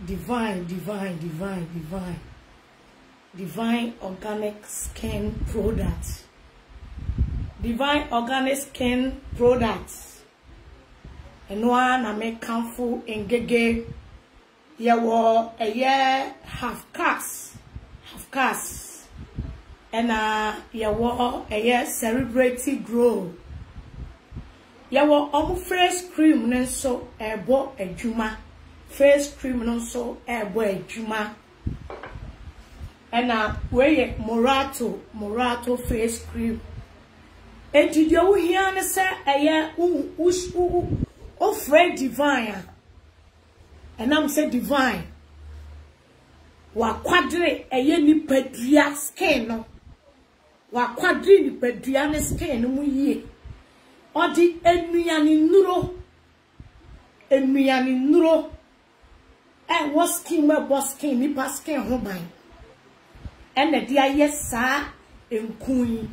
Divine organic skin products. Divine organic skin products. And one I make comfort in gege. Yawo a year half cast. And yawo a year celebrity grow. Yawo face cream nen so ebo ejuma. Face cream nen so ebo ejuma. And where Morato face cream. And did you hear me say a year Fred divine? And I'm say divine. Wa quadre a year ni pedria skin no. Wa quadre ni pedria skin no ye. Odi enuyani nuro. And what skin where boss skin ni pas skin home. And the dear yes, sir, and queen.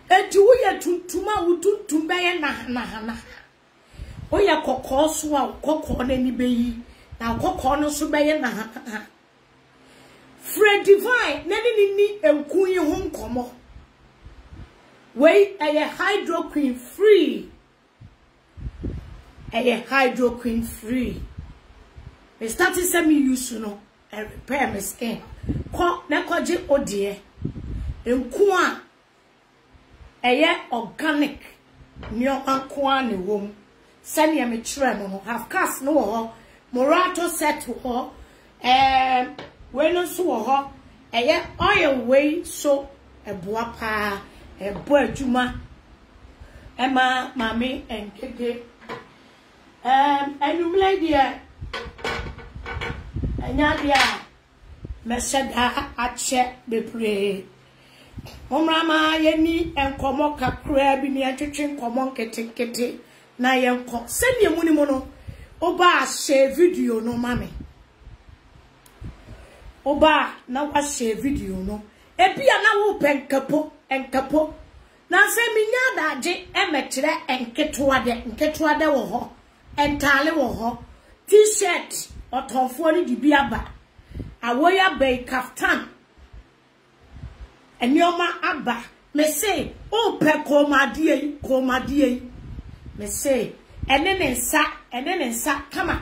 And to we are tuma would to buy na. Oh, ya cockoswa, cock on any bay. Now cock on so buy na. Fred divine, nanny and queen home come. Wait, a hydro queen free. A hydro queen free. We started semi use no and repair my skin. Ko na kwaje odie enku a eye organic nyo anko ne wom sane me kire mo no half cast no ho Morato set ho we no so ho eye oil way so eboa pa ebo adwuma ema mami enkeke enumle dia anya dia Meseda ache bebre. Omrama yeni enkomo kakra bi ni atwetwe enkomo nkete na yenko. Sene mu ni mu no oba share video no mame. Oba na wa share video no. Ebia na wo enkapo. Na se minya daje emekyere enketo de wo ho. Entale wo ho. T-shirt otonfo ni dibiaba. Awoya bay kaftan. And yoma abba. Me say, oh pe komadie. Me say, and then sa, kama.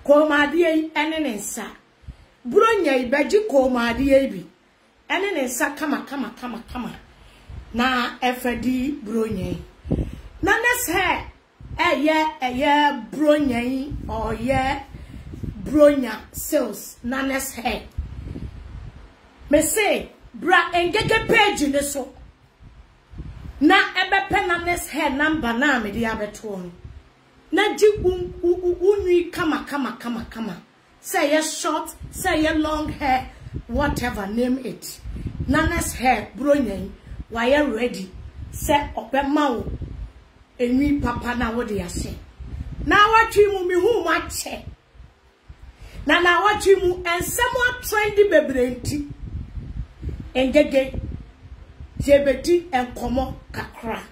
Komadie, and then sa. Bronya beji komadie bi. And then sa kama. Na FD bronya. Nanas hair. Bronya or Bronya sales nanas hair. Me say bra engege page ne so. Na ebe pe nanas hair number na me di abeto no. Na ji unwi kama. Say ye short, say ye long hair, whatever name it. Nanas hair Bronya why you ready? Say ope mawo enwi papa na wo de ase. Na watwi mu mi hu ma che. Na watch mu ensemo trendy bebrenti engege jebeti enkomo kakra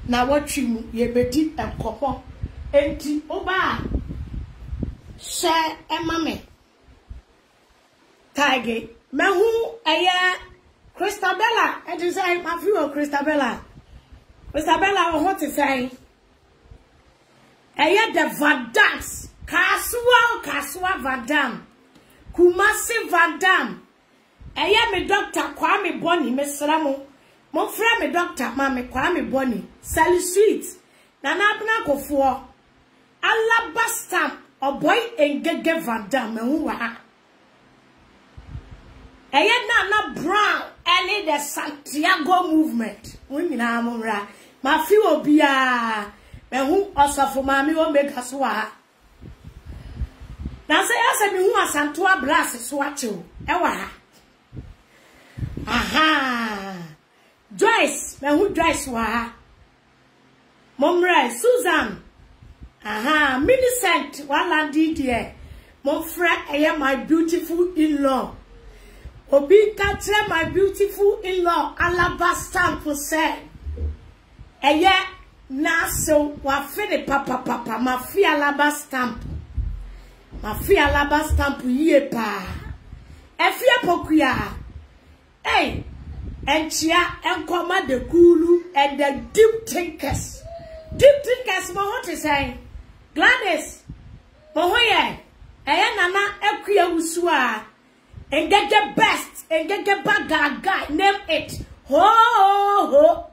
na watch mu yebeti enkomo enti oba share emame tage mehu aya Christabella and you say my view of Christabella what to say. Eye de Vadams, Kaswa Vadam, Kumasi Vadam. Eye me doctor Kwame Boni, Mesramo. Mon frère me doctor Mame Kwame Boni, Sally Sweet. Nanabna go for Alabasta, or boy engege Vadam, and who are. Eye na Brown, any the Santiago movement. Women are Mura, my few bia. Who also for mammy will make us wa. Now say, I said, me who are Santua Brass swatch you. Ewa. Aha. Joyce, me who Joyce wa. Momre, Susan. Aha. Millicent, wala Didier. Mon frère, I am my beautiful in-law. Obi katre my beautiful in-law. Alabastam for say. Eye. na so wa fede papa mafia laba stamp ye pa efia pokuya enchia enkoma de kulu and the deep thinkers mo hot say Gladys mo hoye nana ekuya wusu a engage best engage bagaga name it ho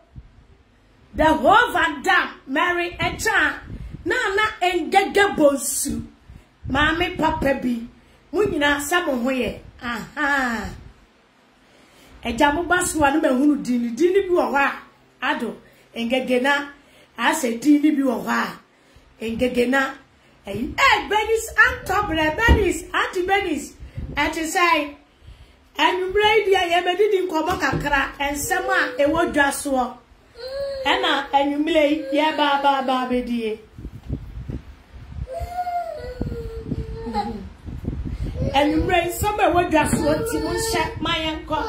the whole Van Dam Mary Echa na engage bonsu mami papa bi munyina samo hoye aha ejamu basu anu mehunu dini bi wo ha ado engage na ase dini bi wo ha engage na Benis Antobre Benis Auntie Benis and to say and you braid ya bedin komo kakra ensema e wo dwaso ena enumle ya ba bedie and you braid some e wo dwaso ti mo sha mayenko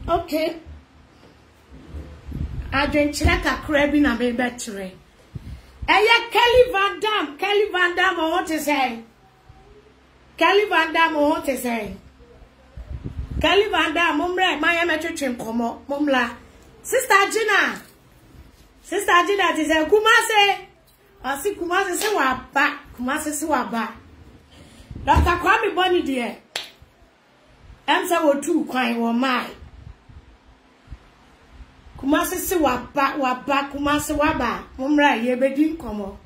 okay. I don't check a crab in a battery. Kelly Van Dam, I want to say. Kelly Van Dam, I want to say. Kelly Van Dam, Mumra, my amateur como, Mumla. Sister Gina, is a Kumase. I see Kumase Siwaba. Dr. Kwame Bonnie, dear. Answer or two, crying or my. Kumasi si waba kumasi waba mumra ye bedin komo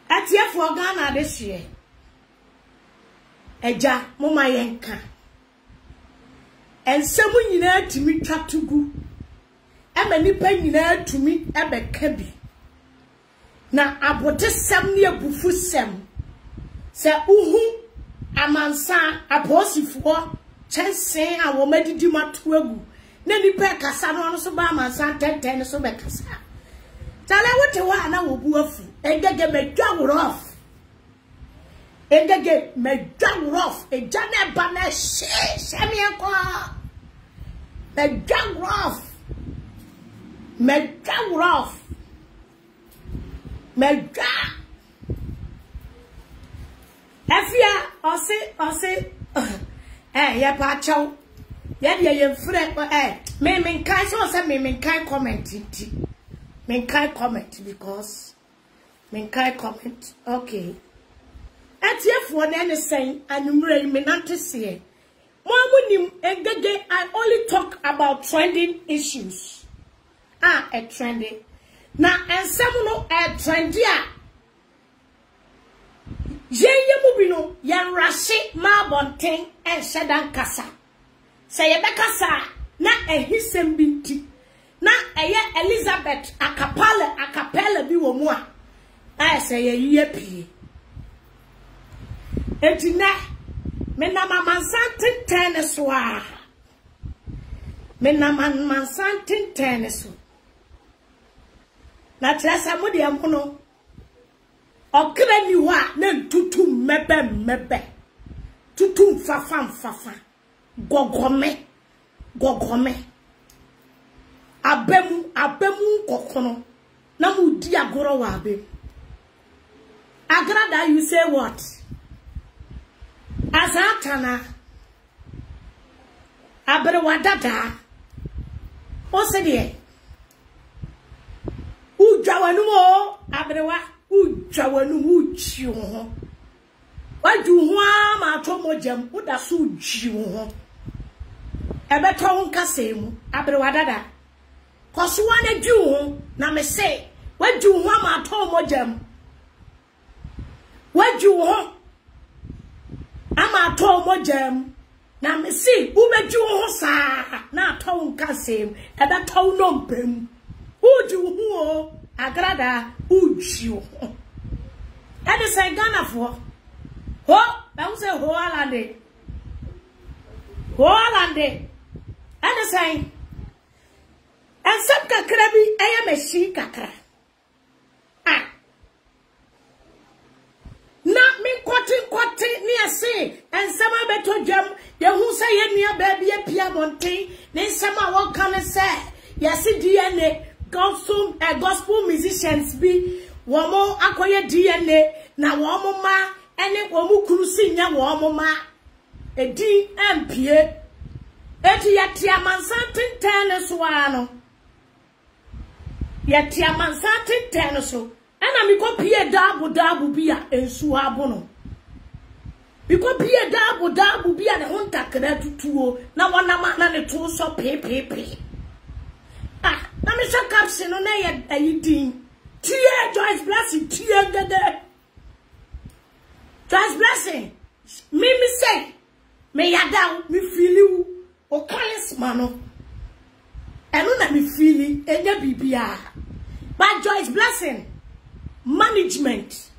atie for Ghana this year eja muma yenka ensemu nyina timi twatugu ema nipa nyina tumi ebeka bi na abotesem ne abufusem se uhu amansa aposifo chense a wo madidi matu agu na nipa kasa no so ba amansa 10 so be kasa tale wote wa na wo bu afu engege medwa rough engege medwa rough eja na ba na shemi enko medwa rough Efia ose ya pa chaw ya de ye frɛ me kai so say me kai comment ti me kai comment because me kai comment okay atiefo na ne sen anumre me nante se mo amunim engege I only talk about trending issues a trending na ensem no trendy a Yeye mubino yan rashi ma bonten en shedan kasa. Se ye be kasa na ehisem binti. Na eye Elizabeth akapale bi wo mu a. Na se ye yiye pie. Enti na me na mama santin ten so a. Me na man santin ten so. Na trasa mu de amono. Okre ni wa na tutu mebe tutu fafa gogome abemu kokono na mu di agoro wa abem agrada you say what azatana abere wadada o se de ujawanu mo abere wa ujawanu uchi ho waju ho ma to mojam uda so uchi ho ebe to nka semu abere wadada koso wana ju ho na me se waju ho ma to mojam waju ho ama to mojam na me se ubeju ho sa na to nka semu ebe to no mpem uju ho agrada uchi ho ade say Ghana for ho I say Holland. Holland. And the same. And some kakrabi, I am a she kakra. Ah. Not me quoting near say, and some better jam, you who say near baby a Piamonte, then some what can I say? Yes, DNA, gospel musicians be, one more acquire DNA, now one more ma, and it won't cruising ya one more ma, a DMP. Eti yatia mansantin tennis wano. Yatia mansantin tennis. Ena miko pie dabu biya ensu abono. Miko pie dabu biya ne honta kena tutuo. Na wana mana ne to so pe. Ah, na me sha caption no na ye ayidin. Tie Joyce Blessing tie gede. Joyce Blessing. Me say. Me yada me feel you. O Carlos Mano. And not me feeling any BBR. But Joyce Blessing. Management.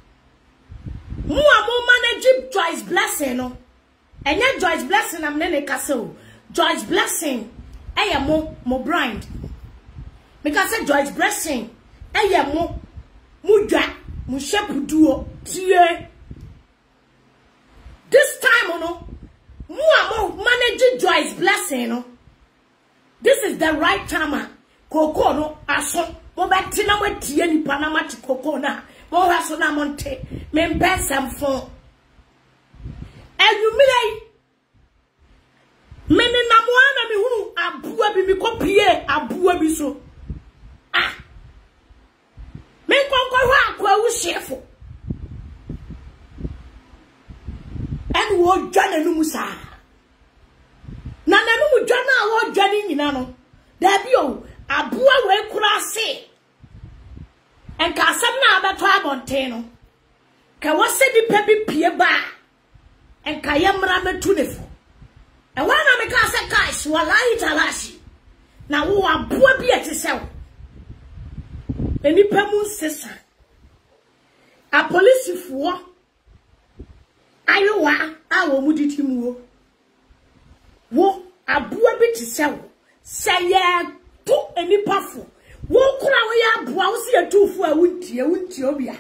More manage Joyce Blessing. No. And yet Joyce Blessing I'm nene castle. Joyce Blessing. I am more blind. Because I Joyce Blessing. I am more muja. Mushepu duo. This time no. Managing Joyce Blessing, no. This is the right time. Coco no aso. Mo betina mo tie ni Panama ti Coco na. Mo haso na monte. Me mpesam fon. Enumire. Me ne namoana me hunu abua bi mi kopie abua bi so. Ah. Me konkwa ho akwa wu chefo. And wo dwane no musa na no mu dwane a wo dwane nyina no da bi o aboa we kura se enka asam na abeto abonten no ka wo se di pebi pie ba enka yemra metu nefo e wana me ka se kai swalai talashi na wo aboa bi etese wo eni pemu sesa a police fo ayowa awo muditi muwo wo aboa bi ti sewo seye to enipafo wo kura wo ya aboa wo se etufo a wuntie obia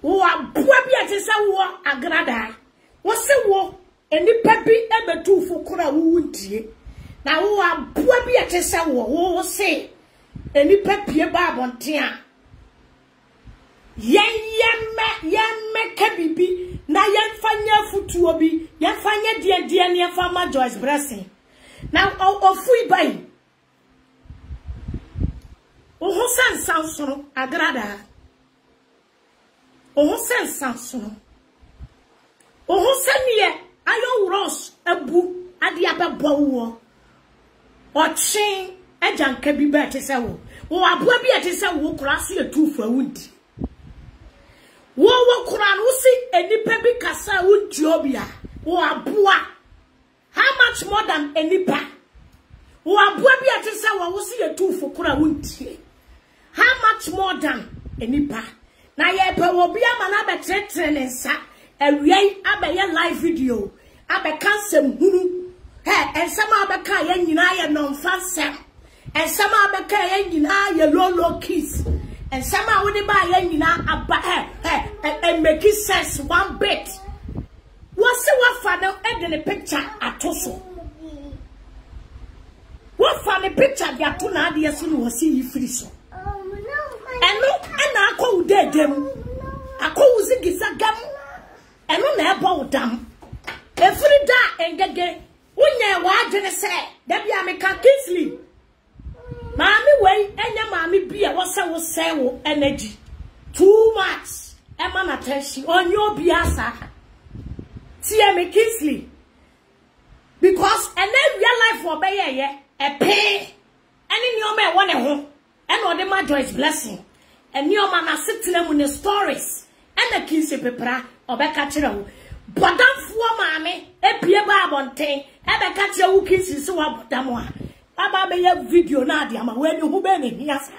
wo aboa bi ti sewo agrada wo se wo enipa bi ebetufo kura wo wuntie na wo aboa bi ti sewo wo se enipa pie ba abonten a yemme kabibi na yemfanya futuo bi yemfanya die ne fama Joyce Blessing na ofui bai o ho sansanso agrada o ho sansanso o ho sanie ayo uros abu ade abebo wo o chin ajanka bi ba te se wo aboa bi te se wo krase etufu awundi wo kuran usi enipa bi kasa untiobia wo aboa how much more than enipa wo aboa bi atesa wo usi etufo kura untie how much more than enipa na ye pe wo bia mana betretre ne nsa awiei abeye live video abekansem hunu he ensama abeka ye nyina ye nonfansem ensama abeka ye nyina ye lolo kiss and somehow when they buy and make it sense one bit. What's the what father and the picture at Toso? What funny picture they are 2 years soon was see free so. And look, and I call dead them. I call Zigizagam and on their bow dam. Every day and get when you're watching say that be a make a Kingsley. Mommy way and your mommy be a was say energy. Too much. Emma attention on your biasa. See me Kingsley. Because and then real life for be a pay. And in your man one home. And all the my Joyce Blessing. And your man are sitting them with the stories. And the Kingsley paper or back at you. But don't for mammy, a peer babontain, and I catch your Kingsley so up damoa. Baba be a video na dia ma when you be ni hiasa.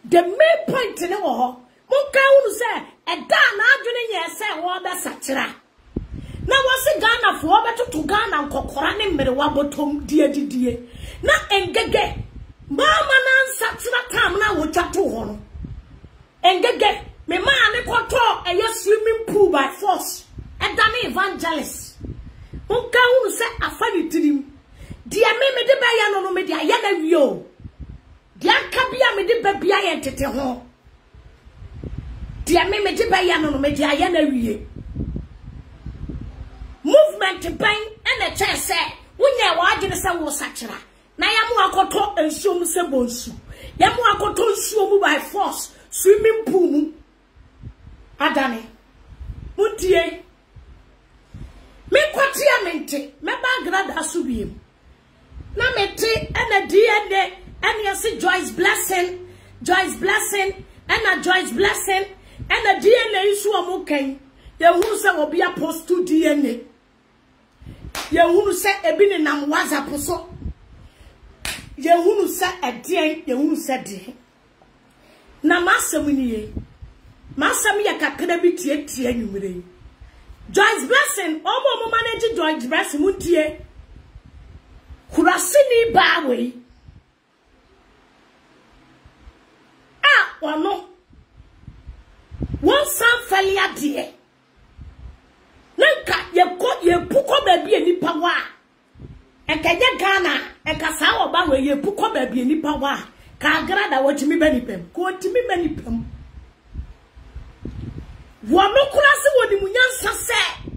The main point in the war, Monka unu say, a da na adwene say water satra. Na wasi Ghana for beto to Ghana nkokora ne mere wabotom die. Na engege mama na satra tam na wo twa to ho no. Engege me ma ne koto eye swimming pool by force. Edane evangelist. Unka unu se afani tirim. Dia me de ba ya no me dia ya na wio. Dia ka bia me de ba bia ye tete ho. Dia me de ba ya no me dia ya na wie. Movement ban and a chance say wunya wa agene se wo sachira. Na ya mu akoto ensuom se bonsu. Ya mu akoto ensuom by force swimming pool mu. Adane. Muntie. Me kwatia mente me ba grada asubiem. Na mete ena DNA ena se Joyce Blessing ena Joyce Blessing ena DNA isu omuken. Ye hunu se obi apost to DNA. Ye hunu se ebi ne nam WhatsApp so. Ye hunu se edien, ye hunu se de. Na masam ni ye. Masam ya kakra bi tie nwumire. Joyce Blessing, omo manage Joyce Blessing muntie. Kurasini bawe. Ah, wano. One san failure die. Nanka ye puko baby enipa wa. Enka ye Ghana, enka sa oba we ye puko baby enipa wa. Ka agrada wotimi benipem. Ko wotimi benipem. Wano kurasi wodi munyansa se.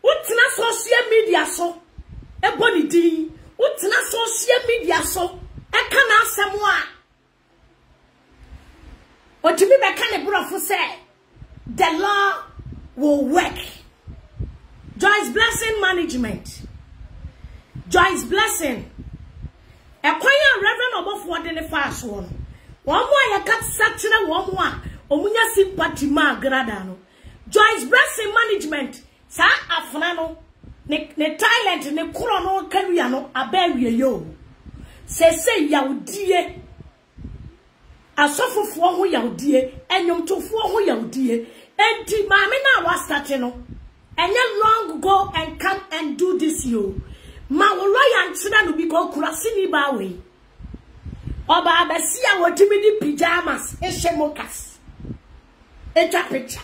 Utina social media so. Eboni di. Utina social media so. Eka na asemwa. Wotimi beka ne brofo se. The law will work. Joyce Blessing management. Joyce Blessing. Ekwanya Reverend Obofo de ne fast one. One more ya kat satire one more. Omunya sympathy ma grada no. Joyce Blessing management. Sa afna no. Ne talent ne kuro no career no abewie yo. Se yawdie. Asofofo ho yawdie, enyomtofo ho yawdie. Enti maame na wa start no. Enye long go and come and do this yo. Ma wo lawyer ntina no bi ko kurasini ba we. Oba abesia wotimi di pyjamas, eshemokas. Echa picture.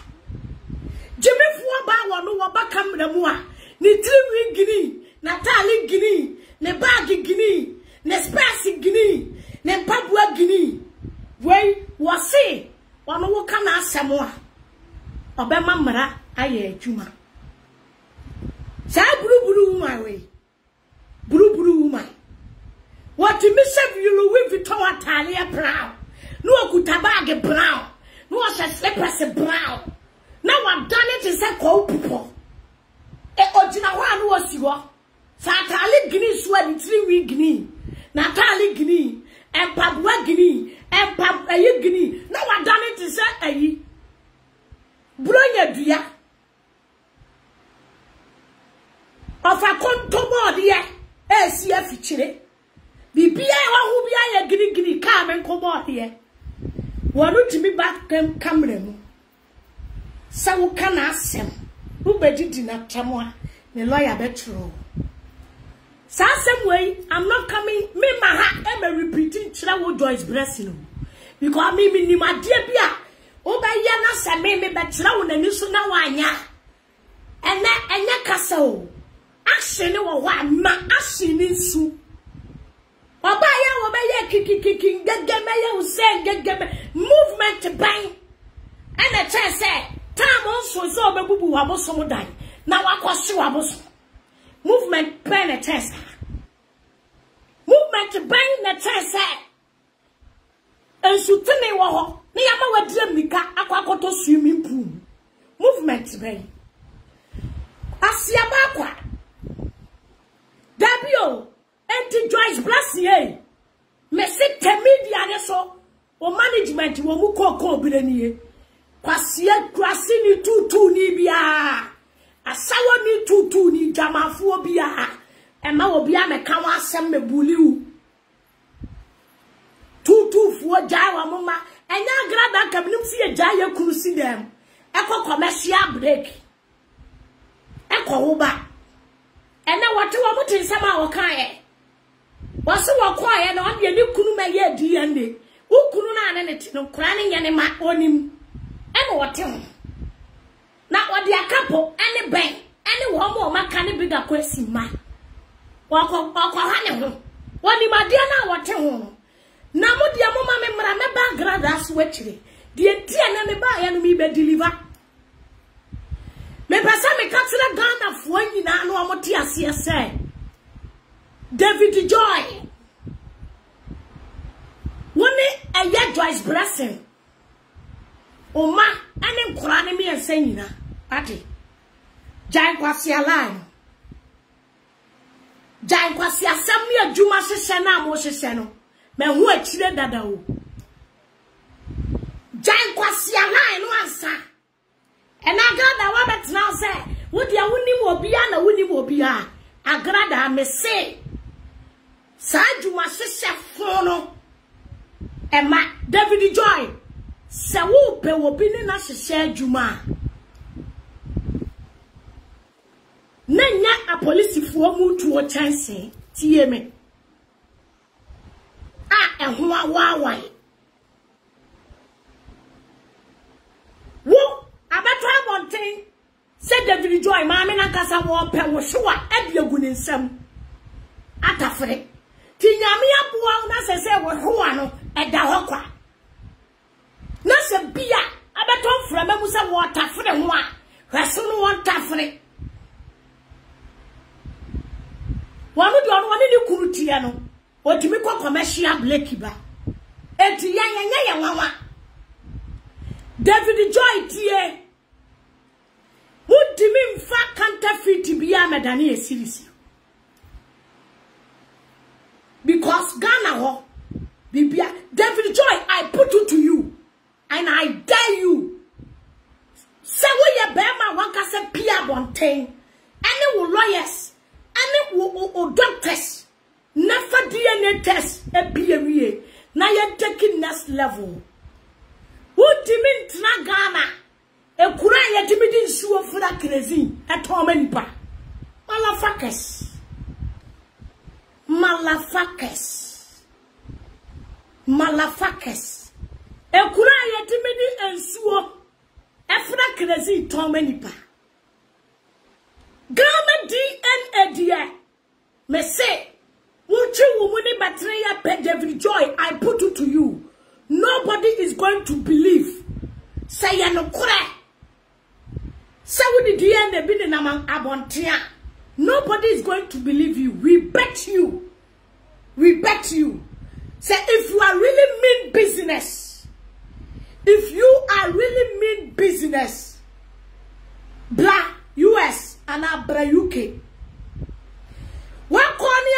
Jimmy fuwa ba wano waba kamera mu a ni tiri gini, na tali gini, ne bag gini, ne space gini, ne mpabua gini. Wey wasi wano woka na asemo a obema mra aye adwuma. Sa buruburu woman we. Buruburu woman. What you miss you Louis Vuitton Atalia brown. No okuta bag brown. No slippers brown. Now I've done it in say ko pupo. E ojina wa no wasiwo. Sa atali gini sweat 3 week gini. Na atali gini, empabwa gini, empab ayi gini. Now I've done it in say ayi. Bronya dua. Ofa kontomo de esi afichire. Bibia wa hu bia ya gini ka men komo de. Wonu timi back camera mu. Sa wo kana asem. Wo bedidi na tamwa. The lawyer betro. Sa asem way I'm not coming me maha e me repeating chira wo Joyce Blessing. Because me ni madie bia. O ba ya na se me betra wo nani so na wanya. Enya kasa o. Action wo wa ma action nsu. Oba ya wo ba ya kiki ngegeme ya wo se ngegeme movement ban. And a chance say time also so obebubu wa bosom dan. Na wakwose wa bosom. Movement ban a chance. Movement ban na chance. Ensu tene wo ho. Ni yama wadire mika akwakoto swimming pool. Movement ban. Asia bakwa. Dabio enti Joyce Blessing eh. Me se media ne so o management wo mu kokko birani. Kwasia krasi ni tutu ni bia. Asawo ni tutu ni jamafuo bia. Ema wo bia me kan asem me buliu. Tutu fuo jawa mama. Enya grada kabinum si eja ye kurusi dem. Eko commercial break. kowoba ene wote wo mutin sama wo kan ye waso wo kwa ye na ode ni kunu ma ye DNA ukunu na ane ne tino kura ne nyane ma onim ene wote ho na ode akapo ene ben ene wo mo maka ne biga kwesi ma wako ha ne ho woni ma de na wote ho na mo de mo ma me mra me background as wechire de tie na me ba ya no mi be deliver me pesa me katira Ghana fo nyina no amote ase say David Joy woni eye Joyce Blessing oma ane nkora ne me ensa nyina ate Jai kwasi alai Jai kwasi asam ne adwuma hyehyɛ na mo hyehyɛ no me hu akire dada o Jai kwasi alai no ansa enagada wa betna se wodi a wonim obi a na wonim obi a agrada me se sa adwuma hyehyɛ fo no ema David Joy se wo pe obi ne na hyehyɛ adwuma nanya a police fo mu tuo chance tie me a ehwo awawan wo abeto abonten se David Joy ma me na kasa wo pe wo hwa abiagu ne nsam atafre ti nyame aboa na se wo hwa no eda ho kwa na se bia abeto mframa mu se wo tafre ho a hweso no wo tafre wanu di onu wani ni kurutia no otimi kwa commercial blake ba eti ya nwawa David Joy tie mutimi mfa counterfeit bia medani esirisi because Ghana ho bibia David Joy I put it to you and I dare you say we ye bema wanka se pia bonten any wo lawyers ani wo doctors never DNA test e biawie na ye take next level wo timi ntra Ghana e kura ye timi di nsuo fura crazy e to manipa malafakes e kura ye timi di nsuo e fura crazy to manipa Ghana DNA dear me say Uchi wumuni battery pe David Joy I put it to you nobody is going to believe say ya no kure say we the DNA bi na man abontia nobody is going to believe you we bet you say if you are really mean business blah US and abra UK wakoni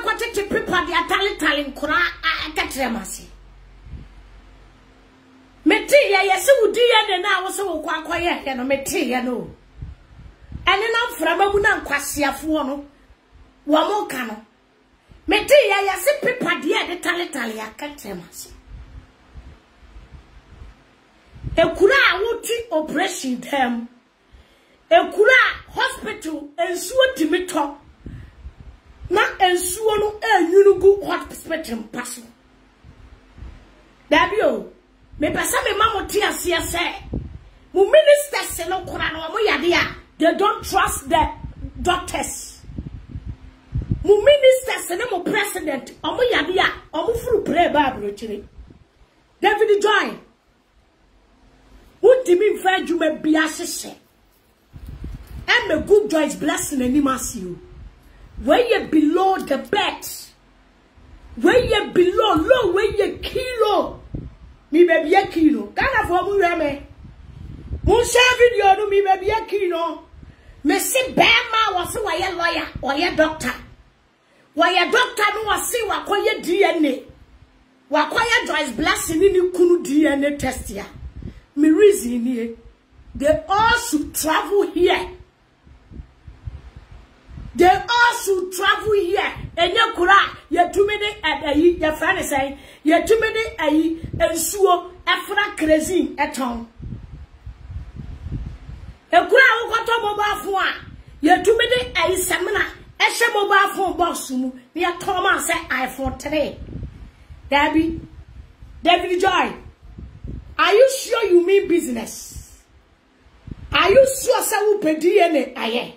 kwa tete paper dia tali nkura akatremase meti ye yesi wudi ye de na wo se wo kwa ye no meti ye no ene na mframa mu na nkwasiafo no wo mo ka no meti ye yesi paper dia de tali akatremase ekura awoti operation them ekura hospital ensuo timito na ensuo no enyunugu hospital paso dabio me pesa me mamoti ase ase mu ministers no kora no mo yade a they don't trust the doctors mu ministers ne mo president omo yade a omo furu pray bible chire David Joy utimi mfa adwuma bia hyehyɛ and a good Joyce Blessing animasio where you below the bed where you below low where you kilo mi baby a kilo Ghana for mu reme mun share video no mi baby a kilo me si bema was why lawyer or your doctor no was see wakoye DNA wakoye Joyce Blessing ni kunu DNA test ya me reason here they all should travel here. They all should travel here. Enya kura ye tumene ayi ye friend say ye tumene ayi ensuo efra crazy eton. E kura wo koto mobile phone ye tumi de ai semina e hwe mobile phone box mu ne Thomas say iPhone 3 David Joy, are you sure you mean business? Are you sure say we pe DNA aye?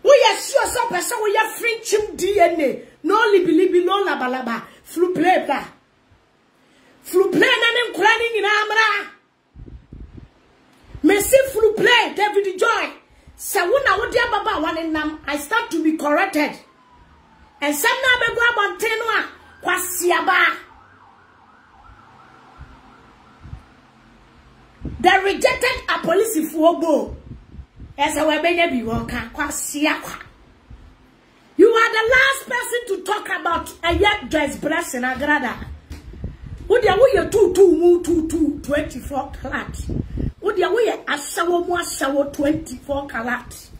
We are sure so person we are Frenchim DNA. No libi no labalaba. Flu play ba. Flu play na nem krani ni amra. Messi flu play David Joy. Say wona wo dia baba wan nam I start to be corrected. And some na be go abonten a kwasiaba. The rejected a police for as a webenya be walker, you are the last person to talk about a yet dress blessing agrada. Would you wear 24 carat? Would you wear a shower 24 carat?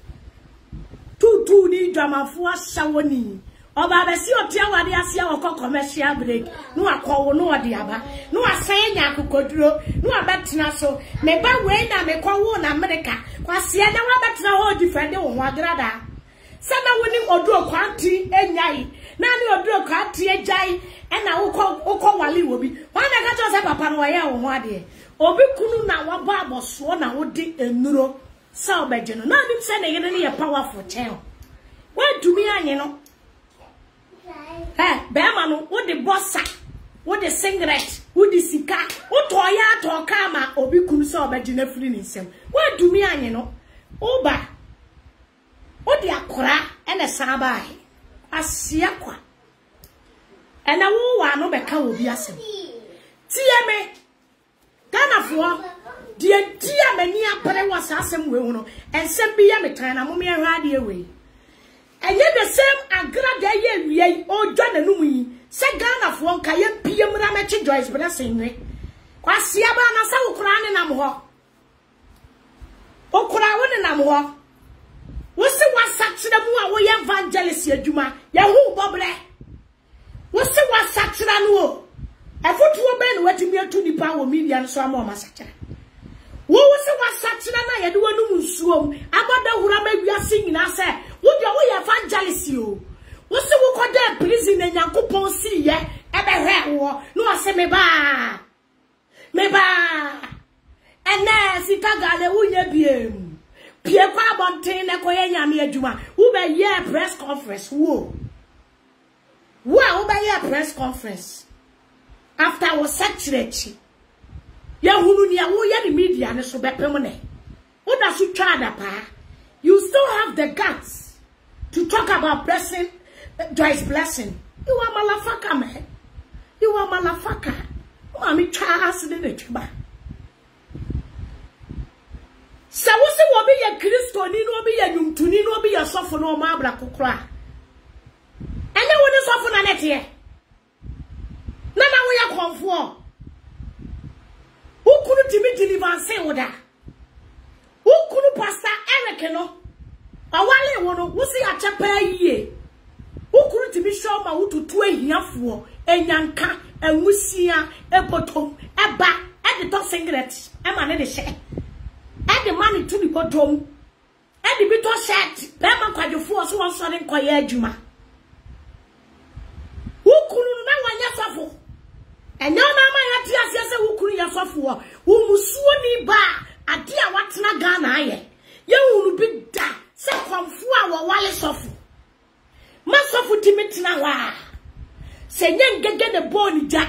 2 ni drama for shower ni. Oba be si otia wade asia woko commercial break no akwo no ode aba no asan nya akokoduro no abetena so me ba we na me kwawo na America kwasia na wa betena ho defend wo ho agrada sana woni odu kwanti enyai na ni odu kwanti ejai e na woko wale wo bi wa na ka to se papa no ye wo ho ade obi kunu na wa ba aboso na wo di enuro sa obeje no na nim se na ye ne ye powerful chen wa dumi anye no Bema no wo de bossa wo de singlet wo de sika wo toya to kama obi kunu so obagina firi ni nsem wo adumi anye no oba wo de akora ene sabai asia kwa ena wo wa no beka obi asem tie me Ganafo die dia mani apere wasa asem we hu no ensem bi ya metan na mo me hwa de we and yet the same agrada ye wie o dwa nanum yi se Ganafo nka ye piem ramechi Joyce blessing we kwase aba na sa wokura ne nam ho okura wo ne nam ho wo se wasakira mu a wo ye evangelist adwuma ye hu bobre wo se wasakira no o efotu obe ne watimi atu nipa wo media no so ama o masakira wo se wasakira na ye de wanum nsuom abada hura ma wiase nyina se wo de wo ye evangelist o wo se wo koda prison na Nyankopon si ye ebe hwe wo no ase me ba ene sika gale unye biem pie kwa abonten ne koye nyame adwuma wo be ye press conference wo be ye press conference after wo saturate ya hunu ni wo ye the media ne so bepem ne wo da so twa da pa you still have the guts to talk about blessing Joyce blessing. You are malafaka man, you are malafaka. Mami twa asine ne twa. Sa wo se wo be ye Kristo ni no be ye nyumtuni no be ye sofo no ma abra kokora. Enye wo ne sofo na nete. Na wo ye konfo. Ukunu timi deliverance woda. Ukunu pastor Eric no. Awale wo no wo se achepa yie. Ukunu timi show ma wututu ehiafo enyanka enwusia ebotom eba e de to singlet e ma ne de she. And the money to the bottom, and the bit of shirt, Bama Quadrofo, so one son in Koya Juma. Who couldn't know when you're suffer? And no mamma had yes, who couldn't you suffer? Who musuni ba, a dear what's not gonna ye. You will be da, so from 4 hours while it's suffer. Must suffer timid now. Say, young get the bony jack.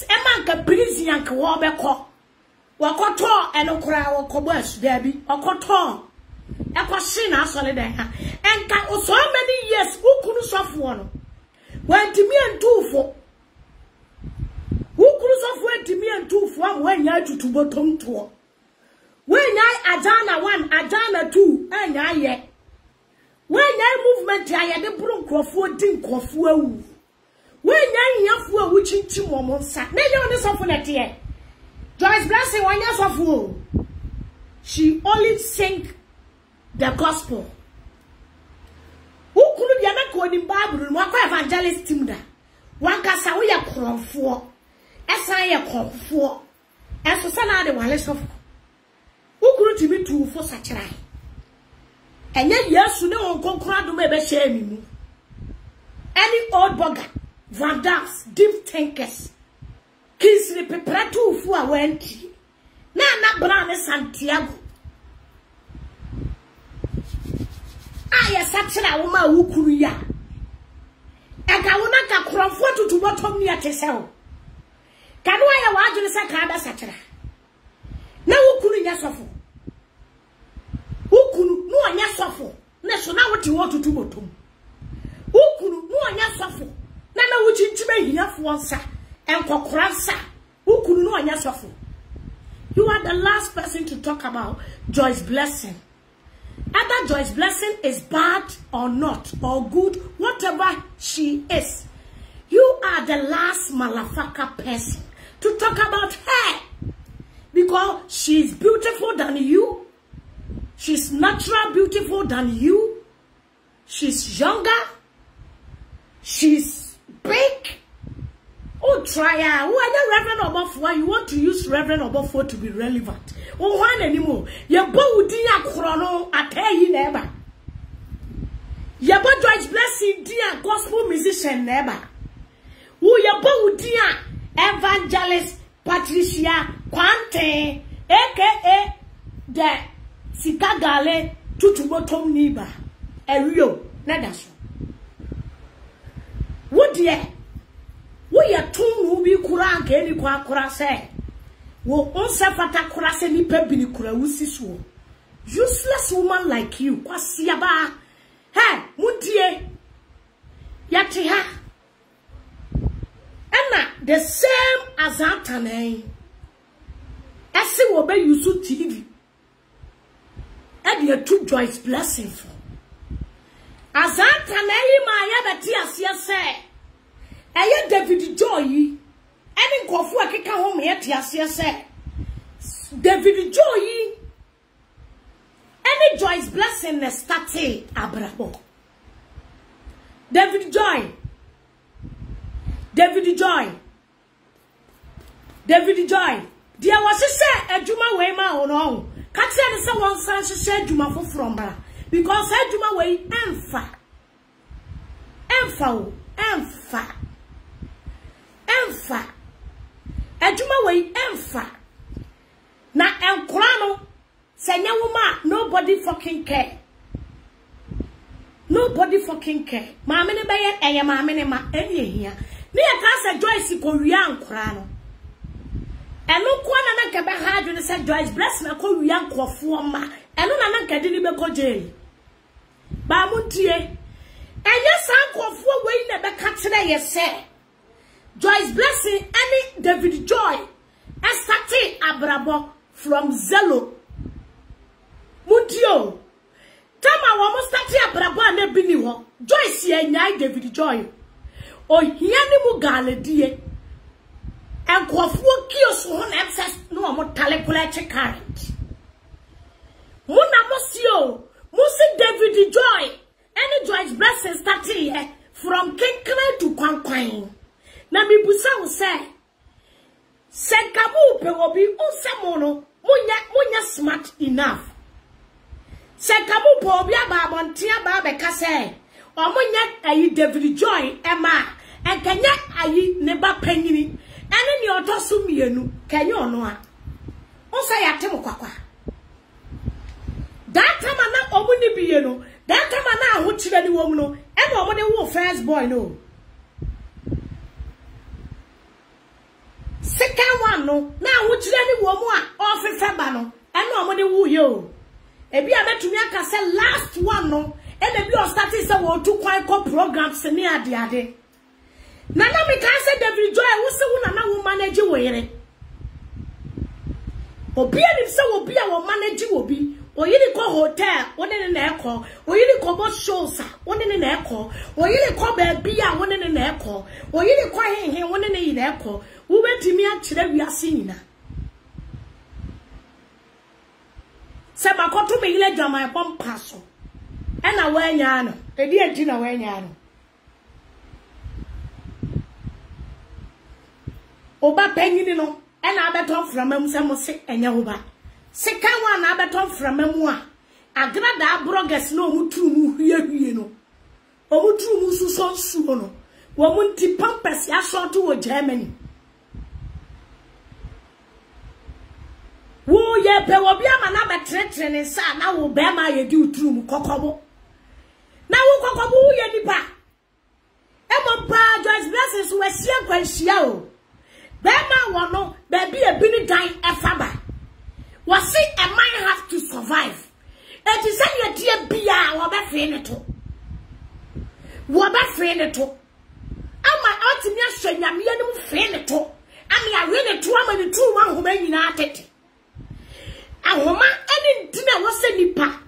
Emma can please young Wabeko. Wakoto enokura wakobas debi okoto ekwashina asole den ha enka so many years ukunu sofo no wantimi antufo ukunu sofo wantimi antufo am wanya atutubotom to wanya ajana 1 ajana 2 anya ye wanya movement ya de bro nkrofo di nkrofo awu wanya hiafo awu chinchim wo monsa na ye one sofo na tie Joyce blessing one year of woe. She only sing the gospel. Who could be a man in Bible? One evangelist timda. One cassa we are crom for. As I am crom for. As Susana the wireless of who could be 2 for such a eye. Enye Yesu ne won konkora do me be share mi mu. Any old bugger, vandals, deep thinkers, Kingsley Pepretu fu a wenti. Na Brane Santiago. Aya satira woma wukuru ya. Eka wona ka krofo tutu botom ni ateseo. Kanu aya wadwene se ka da satira. Na wukuru nya sofo. Wukuru no anya sofo. Na so na wote wo tutu botom. Wukuru no anya sofo. Na wuchinchime hiafo nsa. Enkokora nsa. Wukuru no anya sofo. You are the last person to talk about Joyce Blessing. Either Joyce Blessing is bad or not, or good, whatever she is. You are the last malafaka person to talk about her. Because she's beautiful than you. She's natural beautiful than you. She's younger. She's big. Oh, try who are the Reverend Obofo? You want to use Reverend Obofo to be relevant? Oh, one anymore. Your bow dia chrono atei never. Your bow Joyce Blessing dia gospel musician never. Who your bow dia evangelist Patricia Quante, aka the Sikagale Tutubotom Niba. Erio, Nadaso. What dear? We are two be kura geni kwa kura se. Wo onse fata kura se ni pebini kura usiswo. Useless woman like you, kwa siaba. Hey, mundie. Yati ha. Ena, the same as Atane. Esi wobe yusu TV. Edi two Joyce Blessing for. As Atane ma yabeti asiya se. Eye David Joy, any kofu akeka home yet yasia say. David Joy, any Joyce Blessing ne starte abrabo. David Joy, David Joy, David Joy. There was a say ejuma we ma ono. Katia ne say one san say ejuma fo from bra because ejuma we emfa Emfa. Ejuma we emfa. Na enkrano senya woma nobody fucking care. Nobody fucking care. Maame ne beye eye maame ne ma enie hia. Ne ya ka se Joyce ko wi ankrano. Eno ko na ke be ha adwene se Joyce Blessing na ko wi ankofo ma. Eno na ke de ni be ko jail. Ba muntie. Enye sankofo we na be ka kire ye se Joyce Blessing, any David Joy, Estati Abrabo from Zelo. Muntio. Tama wamo stati Abrabo ane bini ho. Joyce ye nyai David Joy. O hiani mu gale die. Enkofuo kiosu hon excess no wamo talekule current. Muna musio. Musi David Joy. Any Joyce Blessing stati ye from Kinkle to Kwankwain. Na mi busa wo se kabu pe obi unsemono munya smart enough. Se kabu po obi ababontia ba be ka se o munya ayi David Joy ema enkanya ayi ne ba panyini ene ni otoso mienu kanya ono a unsa yatem kwakwa that time na omuni biye no that time na ho kire ni wom no e na omune wo first boy no. Second one no na wuchire ni wo mu a ofefeba no ene omode wu ye o ebi ametumi aka se last one no e be bi o start se wo tu kwan ko programs ni ade na mi ka se David Joy wo se wu na wo manage wo yere obi ani se wo bi a wo manage wo bi oyiri ko hotel woni ne na ekọ oyiri ko bo shows woni ne na ekọ oyiri ko ba bi a woni ne na ekọ oyiri ko hehe woni ne yi na ekọ wo betimi a kire wiase nyina se makoto me ile dwama e pompa so e na wanya no edi enti na wanya no oba panyini no e na abeto frama mu se mo se enye ho ba second one na abeto frama mu a agrada bloggers no mutru mu hwie no omutru mu suso nsuo no wo munti pampers ya short wo Germany wo ye pe wo bia ma na betretre ne sa na wo be ma ye di utru mu kokobo na wo kokobo wo ye nipa emo pa Joyce Blessings we sia kwanhia o be ma wo no be bia bi ni dan efaba wo see a man have to survive. It is a dear bia or be friend to. What be friend to? I'm my ultimate stranger, me and friend to. I really 2 money 2 1 who may not it. A woman any dinner was a nipa.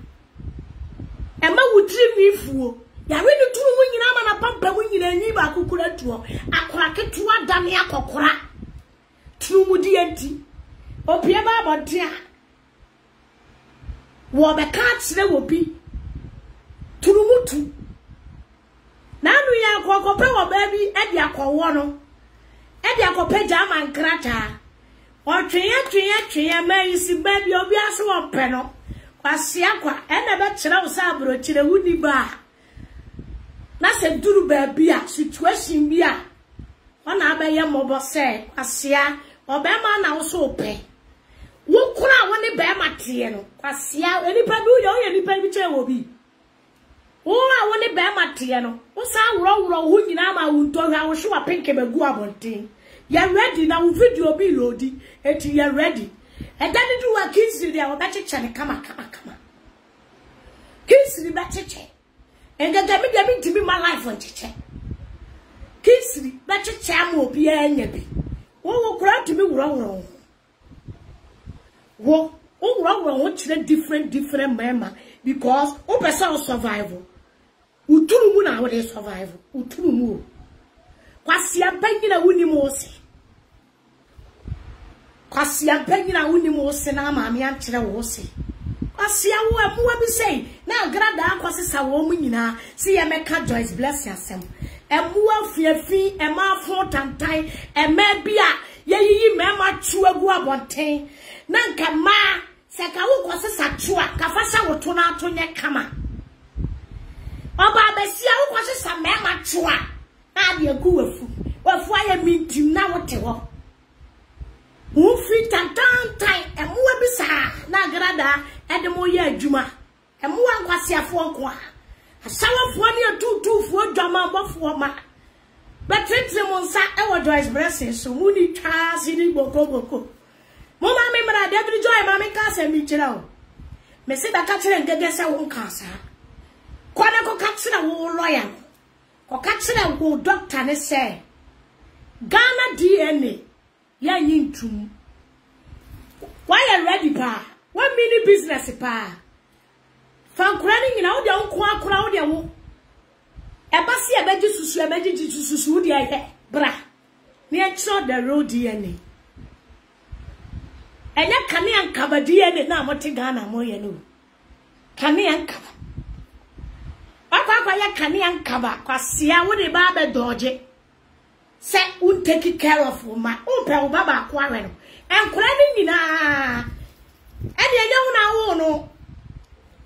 A man would treat me fool. Ya really 2 when you am a pump when you need a cookura to a crack it to a damia cocora. 2 mudienti. O Piaba but dear. Wo be ka kire wo bi turumutu na anu ya kokope wo ba bi e dia kowo no e dia kope jama nkrata o twen ma isi ba bi obi aso wo pe no kwase akwa e na be kire wo sa abro kire wudi ba na se duru ba bi a situation bi a ona abaye mobo se kwase a obema na wo so pe wo kura woni be matie no kwasia enipa du ye enipa bi che wo bi wo a woni be matie no wo sa wuro ho nyina ma wo nto ha wo hwe wa pinke be gu abonten ya ready na wo video bi loadi eti ya ready e dani du wa kinsiri dia wo ba cheche ne kama kinsiri ba cheche engaga mi dia bi ntimi ma life on cheche kinsiri ba cheche am obi anya bi wo kura timi wuro wo different member because o person survival uturu mu na wo dey survival uturu mu kwasi abanyi na wuni mo se kwasi abanyi na wuni mo se na ma me ankyere wo se kwasi awo amuwa bi sei na grada akwase sa wo mu nyina si ye meka Joyce Blessing asem emuwa fiafi ema afo tantan ema bia ye yiyi mema chuagu abonten nanka ma seka wo kwose satua kafasa wo to na atonye kama oba besia wo kwose sa mema chua na de agu wafu aye mintim na wote ho wo fi tantan emuwa bisa na grada edemo ye adwuma emuwa kwase afo nko a asawafo ne atutufo dwama mbofo ma betretre monsa e wo Joyce Blessing so muni twa sini boko Mama me mara de Joy mama ka se mi kira o me se ba ka kire ngege se wo nka sa kwana ko ka kire wo lawyer ko ka kire wo doctor ne se Ghana DNA ya yintum why you ready pa one mini business pa fan kurani nyina wo de nko akora wo de wo e ba se e beji susu e beji susu wo de aye bra me e kire the road DNA enya kane ankaba DNA na mote Ghana moye no kane ankaba akwa ya kane ankaba kwasia wo de ba be doje se un take care of ma o pe wo baba akwa we no enkura ni nyina e de enya wo na wo no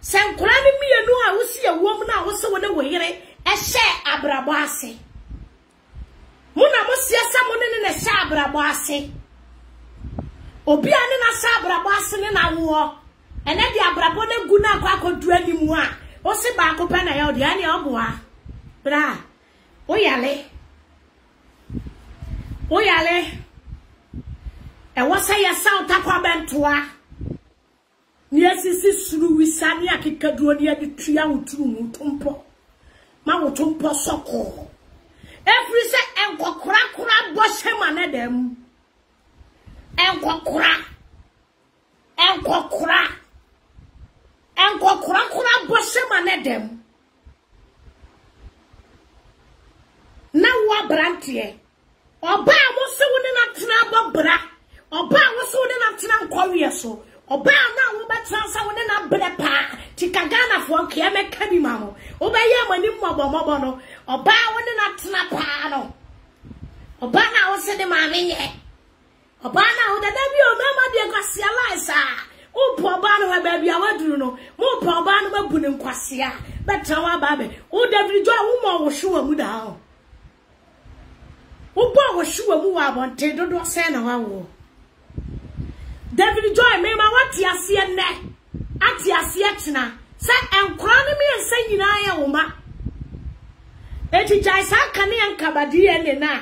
se enkura ni mienu a wo si awom na wo se wo ne wo yire e hye abrabo ase mo na mo siasa mo ne hye abrabo ase obi ani na sa abrabo ase ne na wo ene de abrabo ne gu na akwa akodu animu a o se ba akopa na ya odi ani oboa bra o yale e wasa ya south akwa bentoa ni asisi suru wisani akikaduo ni adi tua uturu mu tompo ma wo tompo soko every say enkokora kora boshe manedem enkokora boshe manedem na wa brantie oba wo se wo ne na tena bobra oba wo se wo ne na tena nkwawe so oba na wo betra wo ne na brepa tikagana fo nke me kabi mamo oba ye mani mobo no oba wo ne na tena pa no oba na wo se de ma menye oba na wo da bi o mama de kwasia laisa o po oba no ba bia waduru no mo po oba ma bu ne nkwasea betra wa ba be o David Joy wo mo wo hwe mu da ho wo bo wo hwe mu wa bonte dodo se na wa wo David Joy me ma wati ase ne ati ase tena se enkora ne me ensa nyina ya wo ma eti jai sa kane ankabadi ene na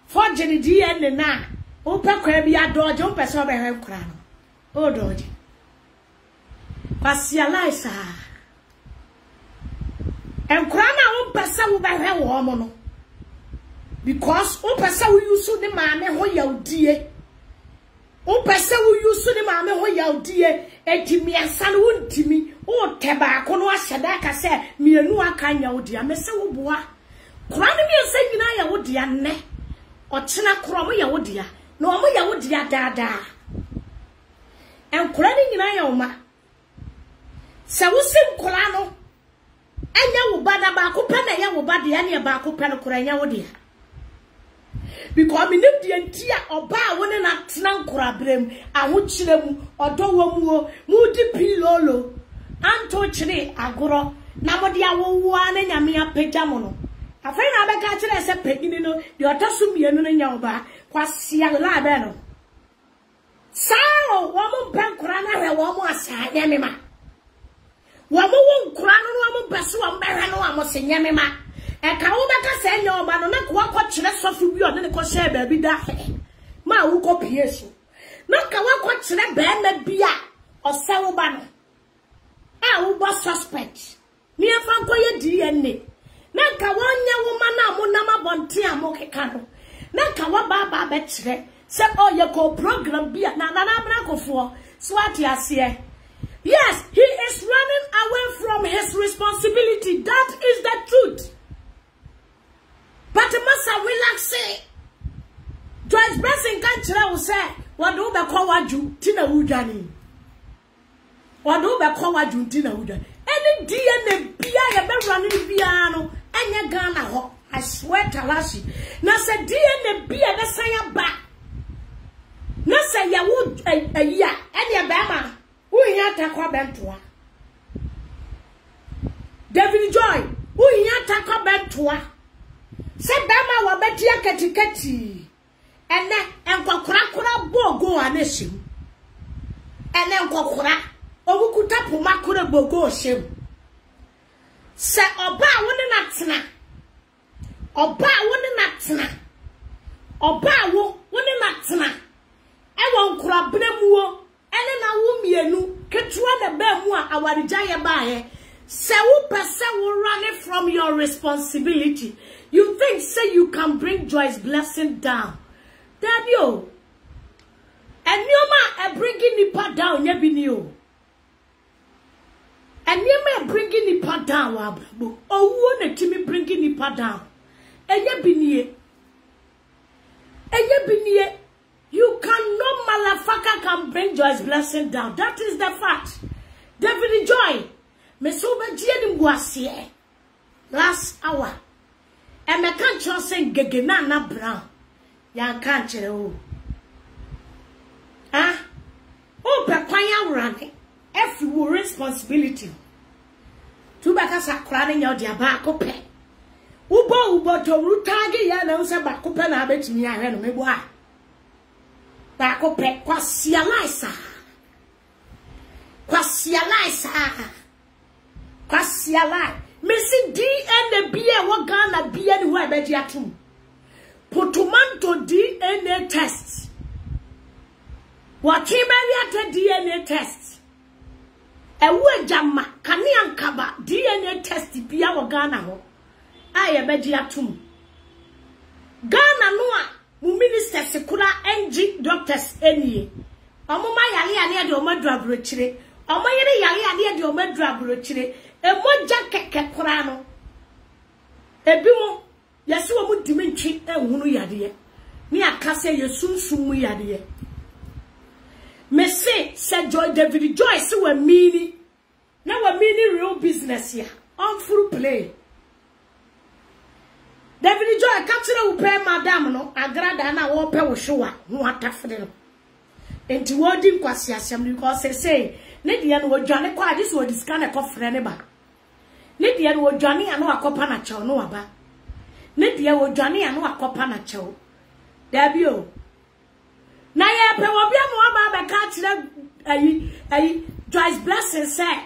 forgery di ene na o pe kwa bia doje o pe so be hwe nkora no o doje pasialize enkora na o pe se wo be hwe wo mo no because o pe se wo use ne maame ho yawdie o pe se wo use ne maame ho yawdie etimi asane wo ntimi o teba ko no ahyeda ka se mienu aka nya wo dia me se wo boa kora ne mi se nyina ya wo dia ne o kyena kora mo ya wo dia na o mo ya wo dia daadaa enkora ne nyina ya wo ma se wo sim kora no enya wo bada ba ko pe na ya wo bada ya ne ba ko pe no kora nya wo dia because me nim die ntia oba wo ne na tena nkora brem aho kyerɛ mu odo wo mu o mu di pilolo anto kyerɛ agoro na mo dia wo wo na nyame apagya mo no afai na beka kyerɛ sɛ pagini no de otaso mienu no nya oba kwasia la be no sao wo mo bankora na hwe wo mo asa nyame ma wo mo wo nkora no wo mo beso wo mbehwe no wo mo se nyame ma eka wo beka se nya oba no na ko kyerɛ sofu bi o ne ko share ba bi da ma wo ko pie so na ka wo kyerɛ ba na bia o se wo ba no a wo bo suspect ni e fa ko ye DNA na ka wo nya wo ma na mo na mabonte a mo keka no na ka wo ba be kyerɛ se o ye ko program bia na bra kofo so ati ase. Yes, he is running away from his responsibility. That is the truth. But masa will like say Joyce Blessing can tell say what do be call waju tina wudani. What do be call waju tina wudani. Any DNA bia ya be running bia no anya Ghana ho. I swear talashi. Na say DNA bia na say ba. Na say ya wood a ya any bema. Who yata kwa bentoa. David Joy, who yata kwa bentoa. Se bema wa betia ketiketi. Ene enkokura bogo aneshim. Ene enkokura obukuta puma kura bogo shem. Se oba woni natena. Oba woni natena. Oba woni natena. Ewo nkura bremuo. Ene na wo mienu ketua na ba mu a awarija ye ba he. Se wo pese wo running from your responsibility. You think say you can bring Joy's Blessing down. Daniel. And you ma bringing nipa down ye bi ni o. And you ma bringing nipa down wa brabo. Owo na timi bringing nipa down. Enye bi ni e. You cannot motherfucker can bring Joy's Blessing down. That is the fact. David Joy. Me so be jeni mbuasie. Last hour. And me can't just say gegena na brown. Ya can't o. Ah? Oh, pe kwanya urane. Every responsibility. Tubaka sakra ne nya dia ba ko pe. Ubo to rutage ya na unsa ba ko pe na abetimi ahwe no mebo a. Ba ko pe kwasialize. Kwasialize. Messi DNA bia wo Ghana bia ni ho abeji atum. Potomanto DNA test. What at DNA test. Ewe jama kani ankaba DNA test bia wo Ghana ho. Aye abeji atum. Ghana no a mu minister sekura NG doctors enie. Omo ma yale ane de omadu abrochire. Omo yere yale ane de omadu abrochire. Emoja keke kura no. Ebi mo yesi wo mu dimentwi ehunu yade. Ni akase yesunsun mu yade. Me say Joy David Joy se we mini. Na we mini real business ya. On full play. David Joy capture wo pe madam no agrada na wo pe wo hwa ho atafre no. Enti wo di nkwasi asem because say ne dia no odwane kwa ade so odiska na kofre ne ba ne dia no odwane anu akopa na chew no aba ne dia odwane anu akopa na chew da bi o na ye pe wo bia mo aba be ka kire ayi Joyce Blessing say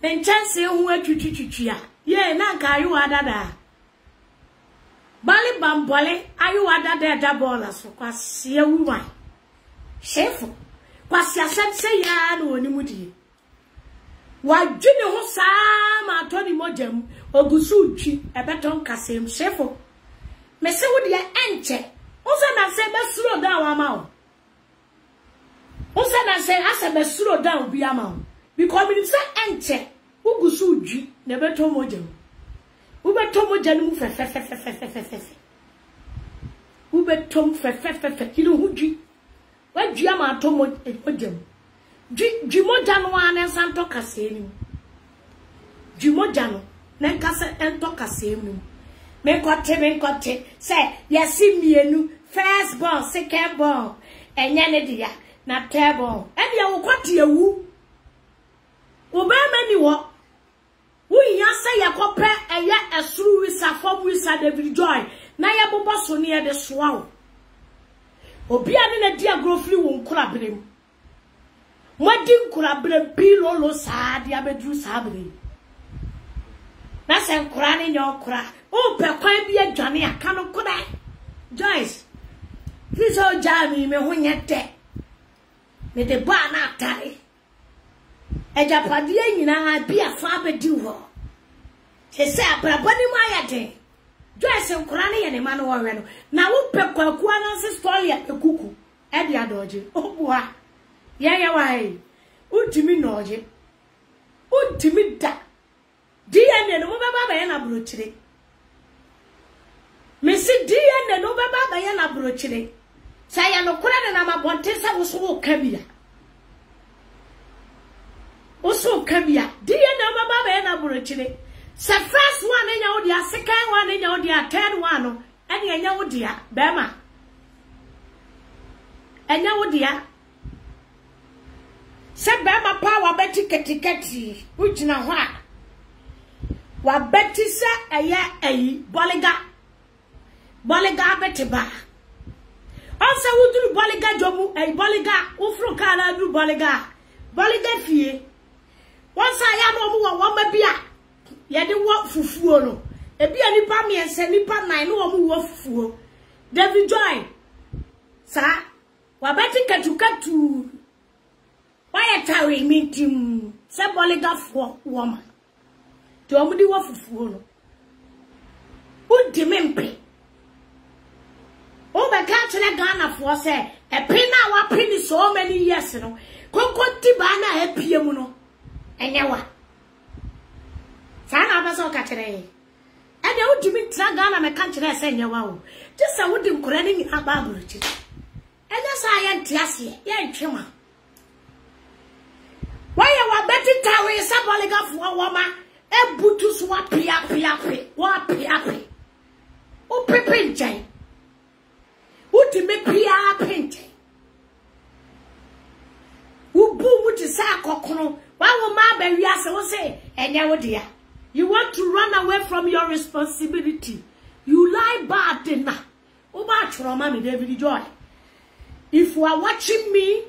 den chance hu atwitwitwitwi a ye na nka ayo adada bali bambole ayo adada da bola so kwase awuwan chef kwase asem ya na onimu die wadwene ho saa ma toni modam ogusu utwi ebeton kasem chef me se wo de enche unsa na se be suro da wa ma o unsa na se asa be suro da obi ama o because me say enche ugusu utwi na beton modam ubeton modam mu fe ubeton fe kilo hudwi wadua ma to modam Jimoja no ane santo kaseni. Jimoja no nenkase ento kaseni. Me kote say yesi mienu first born second born enye ne dia na third born e dia wo kote ewu oba mani wo nya say yakope eye esuru wisa fom wisa David Joy na ye bobo so ne ye de soa wo obi ane na dia grofli wo nkura brem Modin kura bre pilolo sa dia bedru sabre na se kura ni nyo kura o pe kwan bi adwane aka no kura Joyce fiso jami me ho nyete me de ba na atare eja padie nyina bi afa bedi ho se abrabani mu ayade Joyce kura ni ye ne ma no wo no na wo pe kwaku ananse story ekuku e dia doje obua ya wai utimi noje utimi da DNA no baba ba ya na brochire mesi DNA no baba ba ya na brochire saya no kura na mabonte sa wo so kabia DNA no baba ba ya na brochire sa first one enya wo dia second one enya wo dia third one no enya wo dia bema enya wo dia se bema pa wa beti ketiketi ujina ho a wa beti se eye boliga beti ba onse wuduru boliga jomu boliga ufru kala du boliga fie wonsa ya no mu wo ma bia ye de wo fufuo no ebia nipa miense nipa nine no wo mu wo fufuo David Joy sa wa beti ketukatu why tawi meeting se boliga for woman to omudi wo fufuo no udi mempe o be ka tele Ghana for say e pin na wa pin so many years no konkoti ba na apie mu no enyewa sana ba so ka tele e de udi mi tra Ghana me ka tele se enyewa o just udi nkora ni aba abrochi enya sa ya ntiase ya ntwema why you betting tawe saboliga for woma e butu so apia o pepe njai uti me pia pente ubu muti sa kokono wa wo ma ba wiase wo say enye wo dia you want to run away from your responsibility you lie bad na o ba trauma me David Joy if you are watching me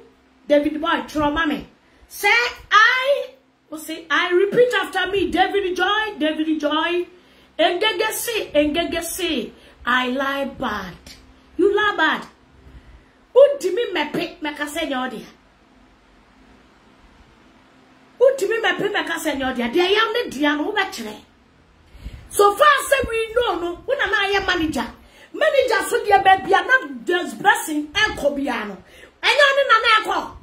David Boy trauma me say I repeat after me David Joy engege say I lie bad you lie bad udimi mepe mekase nyodia dia yam ne dia no be kire so far say we know no una na ye manager so dia be bia na Joyce Blessing ekobia no enya ne na ekọ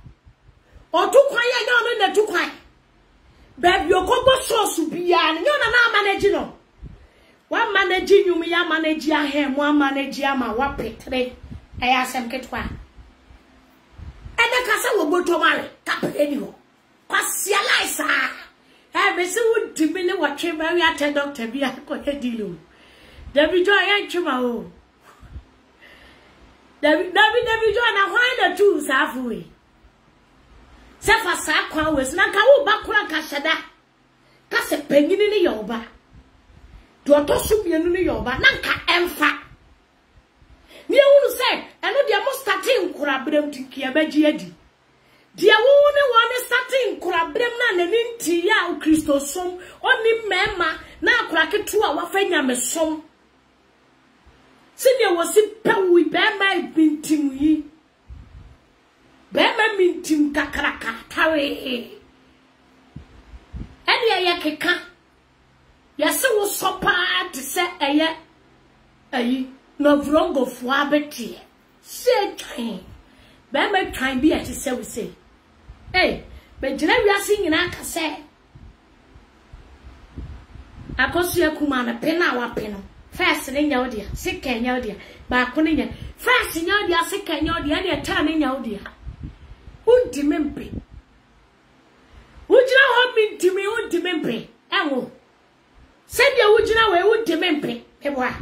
otu kwan ya nya no na tu kwan baby okobo source bia no na manage no wa manage nyum ya manage ahem wa manage ama wa petre aya asem ketwa ede kasa wo boto mare kapeni ho kwasia laisa e be se wo dibile wo twe ba wi ate doctor bia ko hedilo David Joy ya chuma o David Joy na why the two safu we Se fa sa kwa wes na ka wo ba kura ka sheda ka se pengini ni yoba do otosu mienu ni yoba na ka emfa ni ewunu se eno de mo starting kura brem tinki abaji adi de wo ne won starting kura brem na nani nti ya Kristo som oni mema na kura ketu a wafanya mesom sine wo si pewi be mai bintim yi be ma mintim kakraka tawe eni eye keka yase wo sopa te se eye ayi no vrongo fo abeti se twan be ma twan bi ate se we say be jina wiase nyina ka se akosu akuma na pena wa peno first ne nya odia second nya odia ba ko ne nya first nya odia second nya odia ne ta ne nya odia undi mempe ujina ho mintimi undi mempe enwo se dia ujina we undi mempe eboa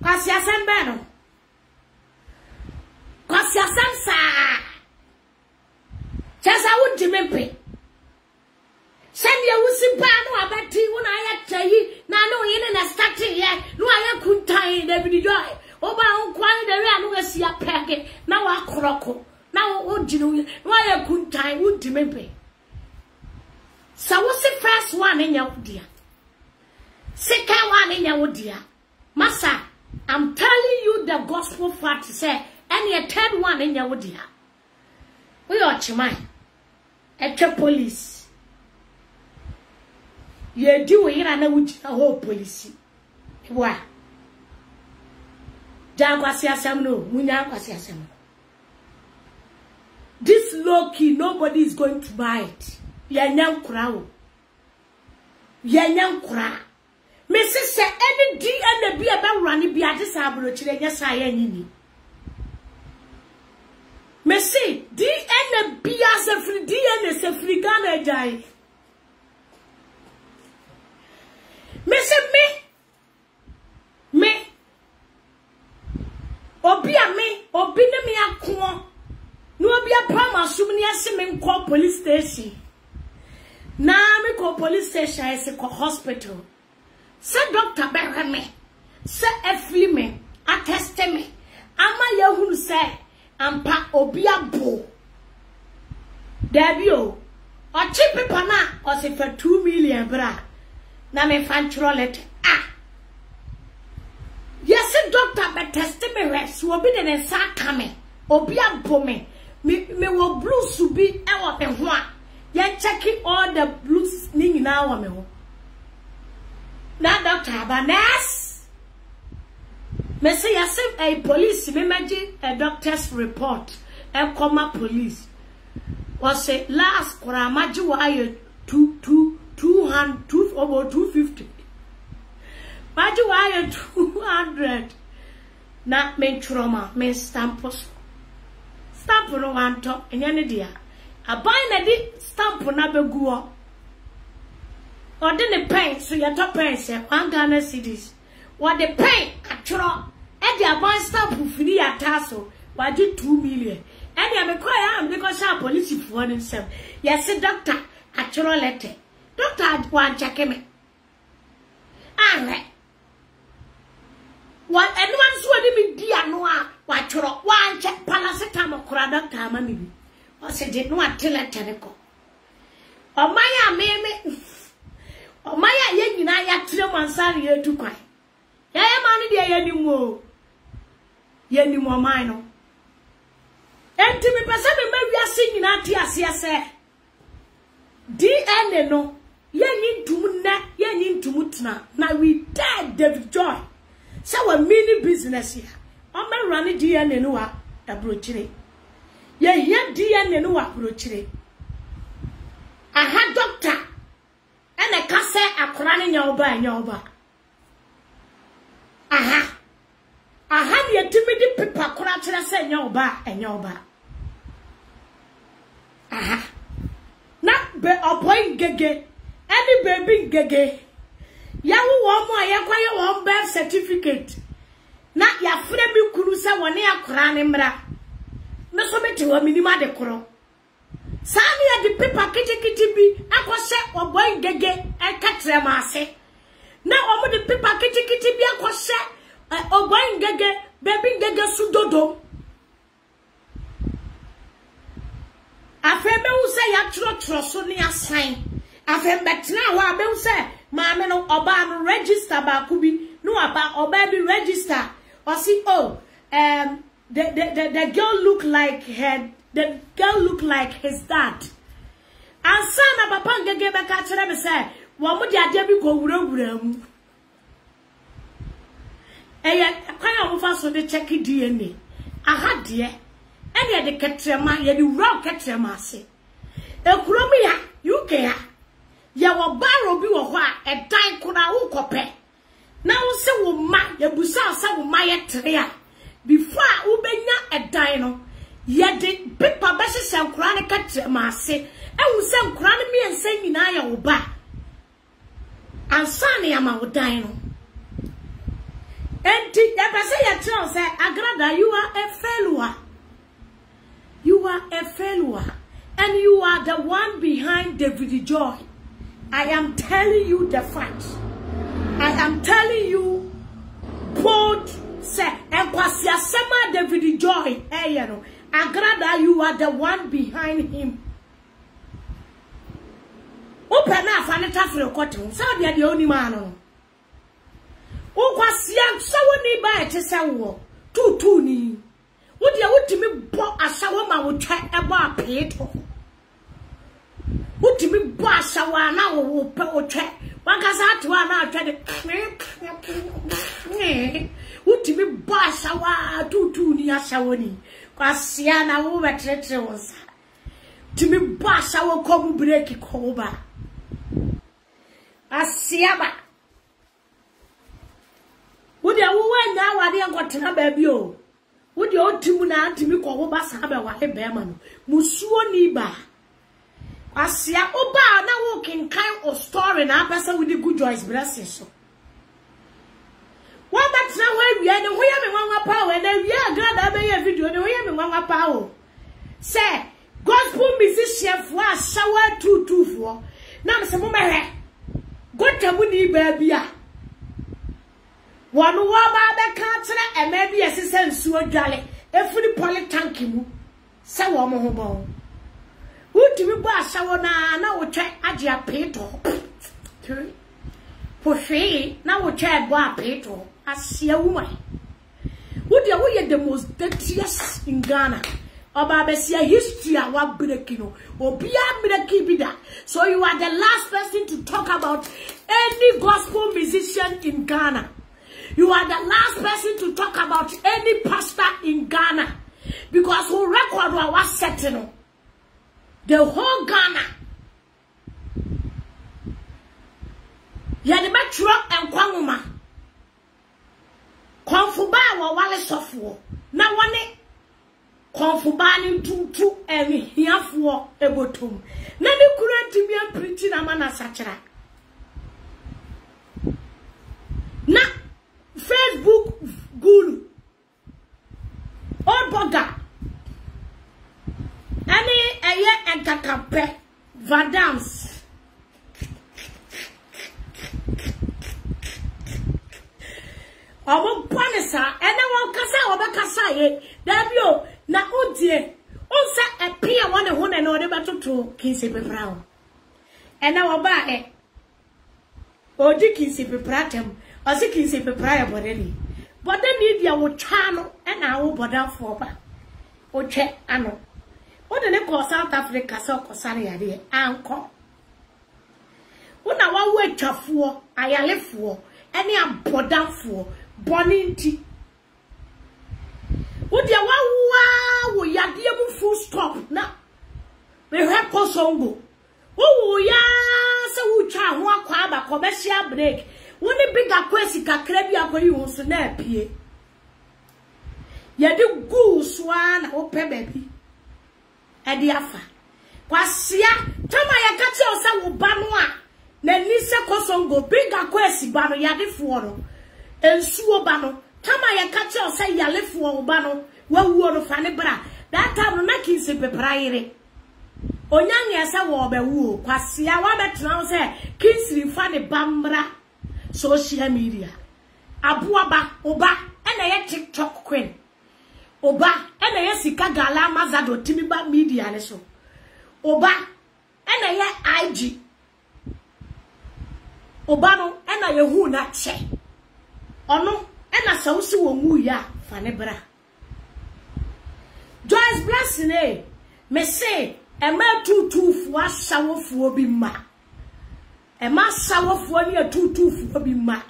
kwasi asembe no kwasi asemsa chasa undi mempe send your usipano abati una ya chayi na no yene na starting ye no aya kuntai da bi joy oba nkwan da we anu asi apege na wa kroko na wo jinu no aya kuntai wudi mempe sa wo se first one enya wudia second one enya wudia masa I'm telling you the gospel fact say any third one enya wudia we ochimai etwe police ye di we ira na wujina ho police wa jagwasi asem no munya kwasi asem this low key nobody is going to buy it yanyankura wo yanyankura me se any DNA bi e be run bi ade sa abro kire nya sa ya nyini me se DNA bi as a free DNA se free Ghana jai me se me obi ne me akwo no obi apam asum ne ase me nko police station na me ko police station ese ko hospital se doctor be me se afli me attest me ama yahunu se ampa obi abo dabio o cheap paper na o se for 2 million bra na me fantrolet yes doctor be test me rest obi de ne sa kame obi abo me wo blues bi e wo me ho a ye checking all the blues ni nyina wo me ho na doctor ba nurse me say yes a police me maji a doctor's report e come police was say last kora maji wa ye 200 over 250 maji wa ye 200 na me trauma me stamp no wanto enya ne dia aban na di stamp na beguo ode ne pen so ye to pen se 1 Ghana cedis what the pen atro e di aban stamp fini ataso waji 2 million e di abekoya am because our police for themselves yes doctor atro letter doctor wan check me what anyone so me di ano a wa choro wan check paracetamol kura doctor ama me bi o se de no atele tereko o maya meme o maya ye nyina ya tere mansari ye tu kwan ya ma ni de ye ni mo ye ni mo man no enti me pese me ma wiase nyina ti ase ase DNA no ye nyintum na ye nyintum tena na we dead David Joy say we mini business here o me run DNA no wa abrochire ye DNA no wa abrochire aha doctor ene ka se akora ne nya oba aha ne timidi pipa kora kire se nya oba aha na be oboy gege any baby gege yawo wo mo ayekwaye wo birth certificate na ya frɛ mi kuru se woni akora ne mra me so beti wo minima de koro Sani ya di paper kiti bi akwose oboy ngege e katrema ase. Na omo di paper kiti bi akwose oboy ngege baby ngege sudodo. Afebe u se ya tro so ni asan. Afebe tena wa be u se maame no oba no register ba ku bi no aba oba bi register. Or see the girl look like his dad. And son of papa ngege be ka kire me say wo mo di ade bi ko wura mu. Eya kwan a fa so de check DNA. Aha de ene de ketrema ye di wura ketrema ase. Ekuro mi ya UK ya. Ya wo baro bi wo ho a edan kona wo kope. Na wo se wo ma ya busa sa wo ma ye tere a before wo benya edan no ye de paper be hye nkura ne ketrema ase. E wo se nkura ne mi ense nyina ya wo ba. Ansa ne ya ma wo dan no. Enti ya pese ya tell say Agrada, you are a failure. You are a failure. And you are the one behind David Joy. I am telling you the facts. I am telling you both say Equasia Sema David Joy. Agrada, you are the one behind him. Open up and it's after a cotton. So they are the only man. Oquasia so ni ba te say wo. Two ni. Would you me bo asawama would try about peto? Would me bo asawa na wo pe o try? Wakaza to na try the would me bo asawa two ni asawani. Kwasia na wo betrete wonsa. To me bo asawa ko bu break ko ba. Asiaba. Would you win now? I didn't got to baby? Would you old Timu na Timmy ko ba sa ba wa beman? Musuo ni ba. Asia oba na walking kind of story na person with the good Joyce blessing so. What that's now where we are the way me wan power and we are glad I be video the way me wan power. Say gospel musician for shower 224. Now me say mo me go tabu ni baby a. One woman be cancer and maybe a sister so jolly. A fully poly tanky mu. Say one more bone. Would you be a shower now? We try Adia Peto. For free, now we try Boa Peto. I see a woman. Would you be the most dirtiest in Ghana? Or Babesia history of what Bidekino or Bia Bidekibida. So you are the last person to talk about any gospel musician in Ghana. You are the last person to talk about any pastor in Ghana. Because who record was setting the whole Ghana. Yadi metro and Kwanguma. Konfuba wa wale sofwo. Na wane konfuba ni tutu and hiafwo ebotum. Na ni kurenti mi printing amana sachara. Na Facebook Gulu Old Boga Any Aye and Kakape Vadams Omo Panesa and I Kasa Oba Kasa Dabio Na Udie Onsa a peer one and order battle to Kinsey Brown and now Oba Odi Kinsey Pratem. I think he's a prior body. But then need your channel and I will bother for ba. O check ano. What the name call South Africa so Cosaria de Anko. When I want wait for I live for any am bother for burning tea. Would you wow we are dear full stop now? We have Kosongo. Oh ya so cha ho akwa ba commercial break. When the big aquasi kakrebi akoyi wonso na apie. Ye de goose one open baby. E de afa. Kwasia tama ya kache osa wo ba no a na ni se Kosongo big aquasi ba no ya de fo no. Ensuo ba no tama ya kache osa yale fo wo ba no wa wuo no fa ne bra. That time no na kinse pepraire. Onyange asa wo bewu kwasia wa betena wo se Kingsley fa ne bambra social media abuaba oba ena ye TikTok queen oba ena ye sika gala mazado timiba media ne so oba ena ye IG oba no ena ye hu na che ono ena sawusi wo nwu ya fa ne bra Joyce Blessing me say ema tutufu asawofuo bi ma ema asawofuo ni tutufu bi ma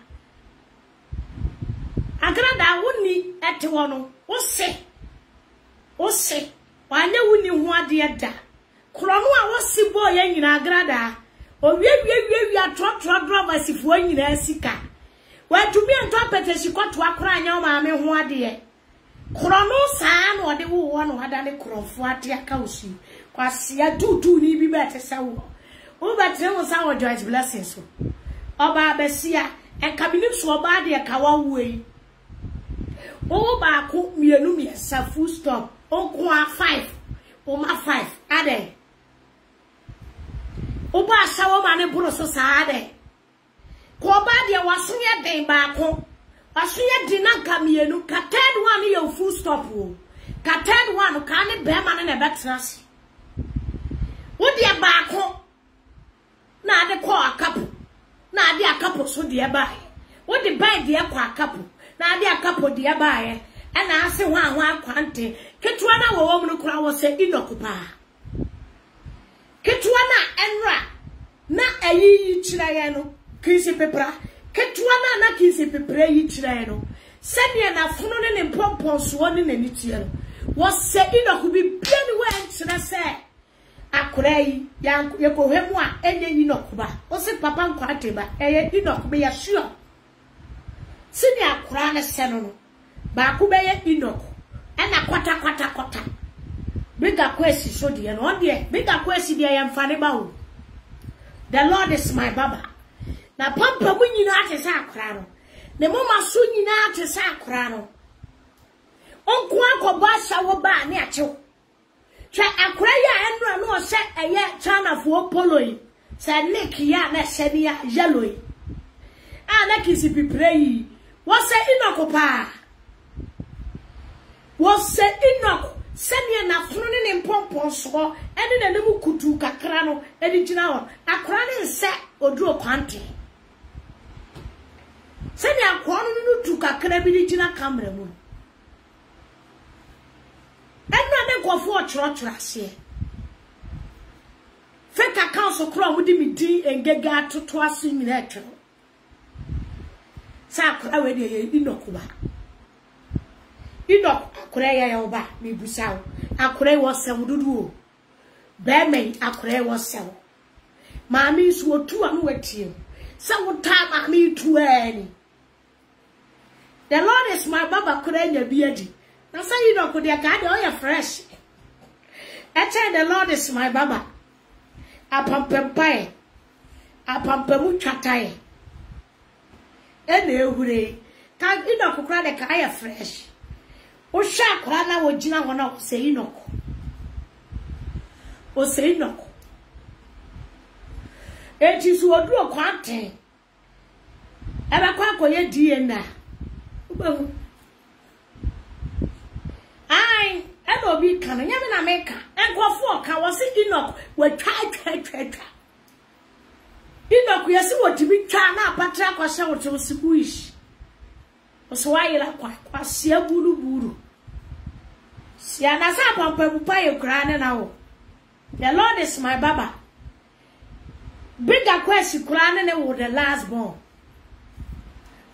agrada woni ete wono wo se wanye woni ho ade da krono a wo si bo ye nyina agrada owie atotro drivers fuo nyina sika watumi anto apetesi kwato akora anya ma me ho ade krono saa no de wo no hada ne krofo ate aka osi kwasia tutu ni bi bete sawo o betre wo sa wo Joyce Blessing so oba besia enkabini so oba de kawa wuei o ba ko mienu miesa full stop o ko a 5 o ma 5 ade o ba sawo ma ne buro so sa ade ko ba de waso ye den ba ko waso ye di na kamienu ka third one ye full stop o ka third one ka ne be ma ne betrasi wodi ba ko na ade ko akapo na ade akapo so de ba wodi ba de ko akapo na ade akapo de ba ye na ase ho akwante ketua na wo mu no kura wo se inokupa ketua na enra na ayi chira ye no kisi pepra ketua na kisi pepra yi chira ye no sede na funu ne mpompon so ne nani tie no wo se inokubi biani we nchira se akurei yakohemu a enye inokuba o se papa nkwate ba eye inokuba ya sure sini akura ne se no ba ku be ye inoku ena kwata biga kwesi so de no onde biga kwesi de ya mfane ba wo the Lord is my baba na pampa mu nyina ate sa akura no ne mama so nyina ate sa akura no onko akoba sawo ba ne achew twa akura ya enra no se eye China fo poloi se nick ya na se ya yellow na kisi pipre wo se inoku pa wo se inoku sene na funu ne mpompon so ene na nemu kutu kakra no edi gina ho akura ne nse oduro kwante sene akwa no tu kakra bi di gina camera mu ena de kofo ochro ase fake account so kro mudi mi din engega toto aso nyina atwo sa akura we de inokuba akura ya oba mi busawo akura wo sewo dudu o be me akura wo sewo maami su otu anu watie sa wo ta maami tu ani the Lord is my baba akura nya biadi na say inoku de ka de o ya fresh the Lord is my baba apampempai apampemu twatae ene ehure ka inoku kra de ka ya fresh o sha kra na wo gina ho na o se inoku eti su oduro kwante ebe kwa koye DNA ubehu ai ebe obi kan nyame na meka enkofo ka wo se inoku wa twa inoku yesi wotimi twa na apatra kwahye woto sibuish oso wayira kwa sia buru sia na sa pampa ye kra ne na wo the Lord is my baba bigger question kra ne wo the last born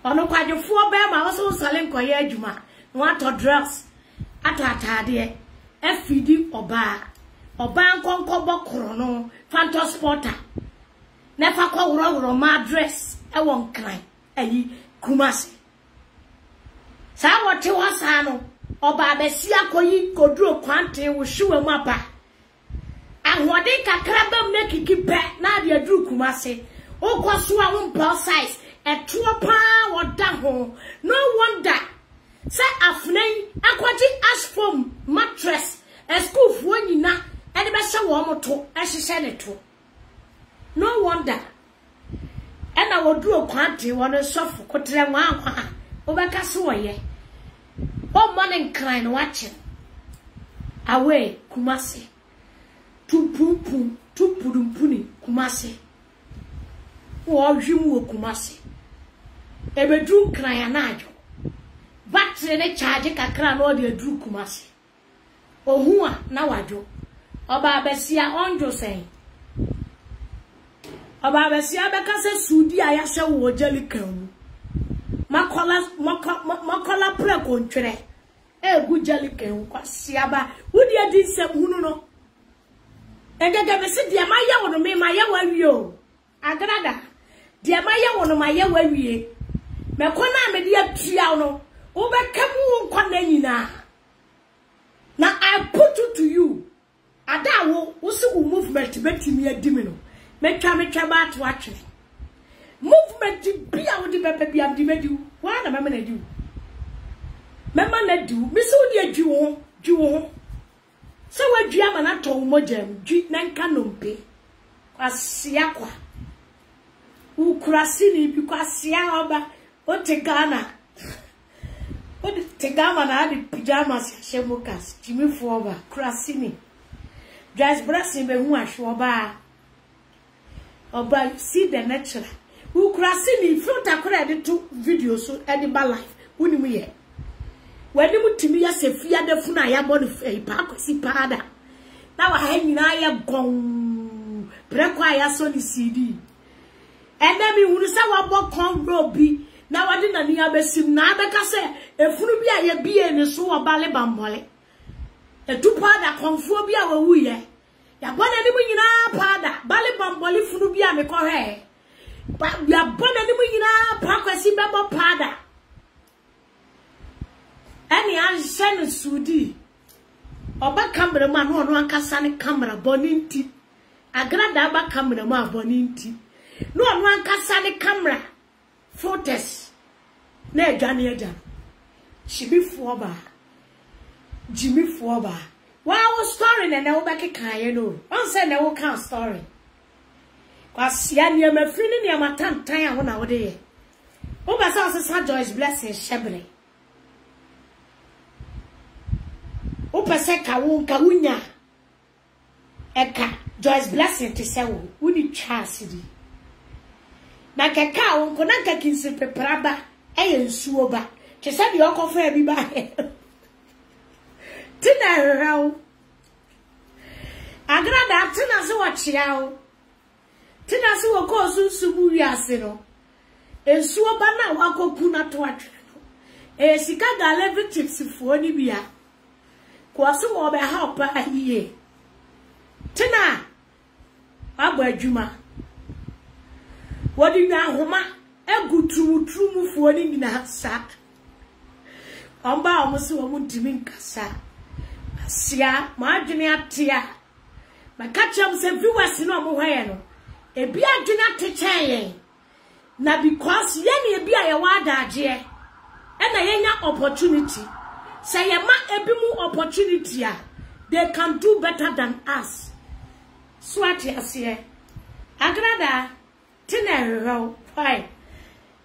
ono kwadefo be ma wo so sale nkoye adwuma no ato drugs ato atade afidi oba nkonko bokoro no phantom sporter nefa kwa wuro ma address e won kran ayi Kumasi sa wote wasa no oba besia koyi koduro kwante wo hwe mu aba ahode kakra bam na kikipe na de aduru Kumasi okoso a won ball size etuo pa woda ho no wonder say afnen akwaji ash foam mattress school fo nyina Ede be se wo moto ehye ne to. No wonder. Ena woduro kwante won sofo kotre nwa akwa. Obeka se wo ye. O morning cry no watching. Away Kumasi. Tupurumpuni Kumasi. Wo hwimu wo Kumasi. Ebedu cry anajo. Battery ne charge kakra no de aduru Kumasi. Ohu a na wadwo. Oba abesia onjo sen. Oba abesia beka se sudi aya hwe wo jelikan. Makola preko ntwere. Egu jelikan kwasiaba. Wudi adi nsem hunu no. Engege besi dia maye wono me maye wawie o. Agrada. Dia maye wono maye wawie. Mekona me dia tua no. Ubekamu nkwa na nyina. Na I put it to you. Ada wo so movement betimi adimi no. Metwa ba to atwe. Movement bia wo di bebe bia di medu. Wa na mama na di. Mama na di. Mi so di adwi wo. So wadwi ama na to mogam, dwi na nka nompe. Kwasia kwa. Ukurasi ni bi kwasia oba. Ote Ghana. Ote Tegama na adi pajamas ya shemokas. Jimmy Foba. Kurasi ni. Just blessing be hu ahwe oba you see the natural. Ukurasi ni filter kora de to video so edible life. Unimu ye. When you timi ya se fia de funa ya body pa kwesi pada na wa ha nyina ya gon prekwa ya so ni CD ene mi hunu se wa bo conro bi na wade na ni abesim na abeka se efunu bi a ye bie ni so wa bale bambole etu pada konfo bi a wawu ye ya bona ni mu nyina pada bale bambole funu bi a me ko he ya bona ni mu nyina pa kwesi bebo pada. Any answer Sudi. Oba camera man no ankasa ne camera boninti. Agrada aba camera man boninti. No ankasa ne camera photos. Na edwane edam. Shibi foba. Jimmy foba. Wow story na na wo bekeka ye no. On say na wo kan story. Kwasia ne ma firi ne ma tantan a wo na wo de ye. Wo ba sa Joyce Blessing Shebre. Upase kawunya eka Joyce Blessing te se wo woni twasidi na keka wo ko na kakinse pepraba eye nsuo ba te se de okofa bi ba tina rawo agrada tina se wo chiao tina se wo ko sunsubu wiase no ensuo ba na wakopu na to atwe no sika ga level tips fo ni bia kwaso wo be help ahiye tina abo adwuma wodi na homa egutumutru mufuo ni nyina sa omba omusi wo mutimi nkasa asia ma adwene atia makacham se viewers no mo hwaye no ebi adwene atechen na because ye na ebi aye wadaje e na yenya opportunity. Say ma ebimu opportunity they can do better than us. Swati asiye. Agrada tina ro why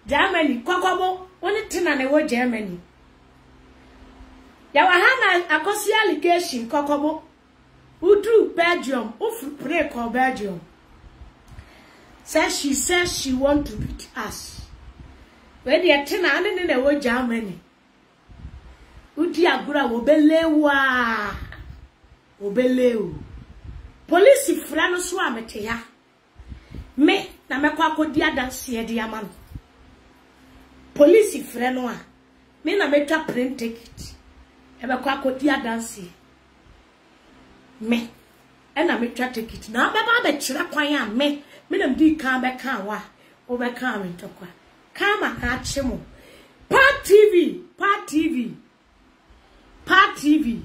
Germany kokobo woni tina ne wo Germany. Ya wahana akosi allegation kokobo udu Belgium ufu pray ko Belgium. She says she want to beat us. When the tina ane ne wo Germany. Udi agura obelewu police fra no so amete ya me na mekwa akodi adanse de amano police fra no a me na metwa print ticket e bekwa akodi adanse me na metwa ticket na beba be kira kwan a me na mdi kan be kan wa o be kan me ntokwa kama ha chemo Part TV.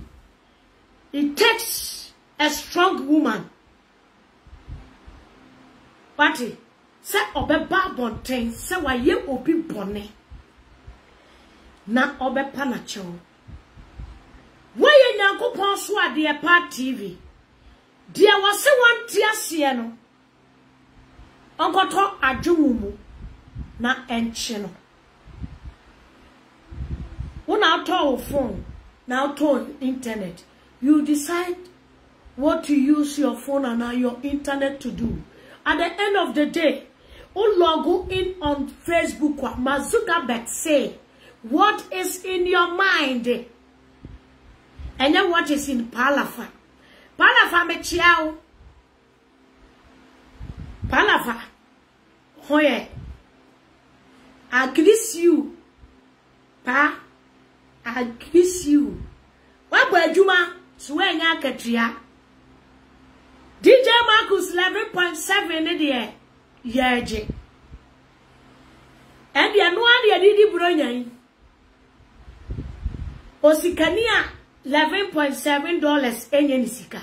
It takes a strong woman. Party. Say obe babonten. Say wa ye obi bone. Na obe panacho. Why ye nyanko ponso ade Part TV. Dia was one tiasiano. Uncle talk a jumumu na enchino. When I told phone, now told internet, you decide what to use your phone and your internet to do. At the end of the day, log in on Facebook. Mazuka say, what is in your mind? And then what is in Palafa? Palafa me chiao. Palafa. Hoye. I kiss you. Pa. I kiss you. Wabwe Juma. Swenya Katria. DJ Marcus 11.7 in the air. Yaje. And the annual Didi Bronya. Osikania $11.7 enyenisika.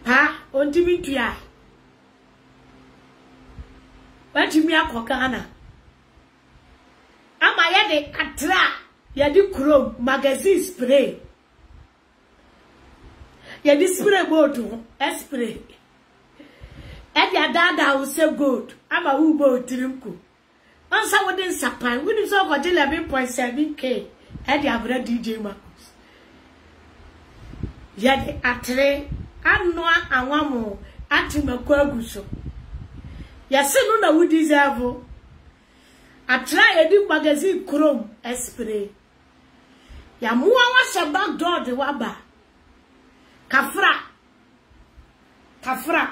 Ha, ontimitua. Watimi akokana. Ama yede atra, yedi Chrome magazine spray. Yedi spray boto, spray. Edi adada will say good. Ama ubo tirimku. Answer within Sapan, we did so for 11.7K. Edi abra DJ Marcus. Yedi atre, anwa anwamo, atimekwa guso. Yasenu na we deserve. Atra yedi magazine Chrome spray. Ya muwa washa back door de waba. Kafra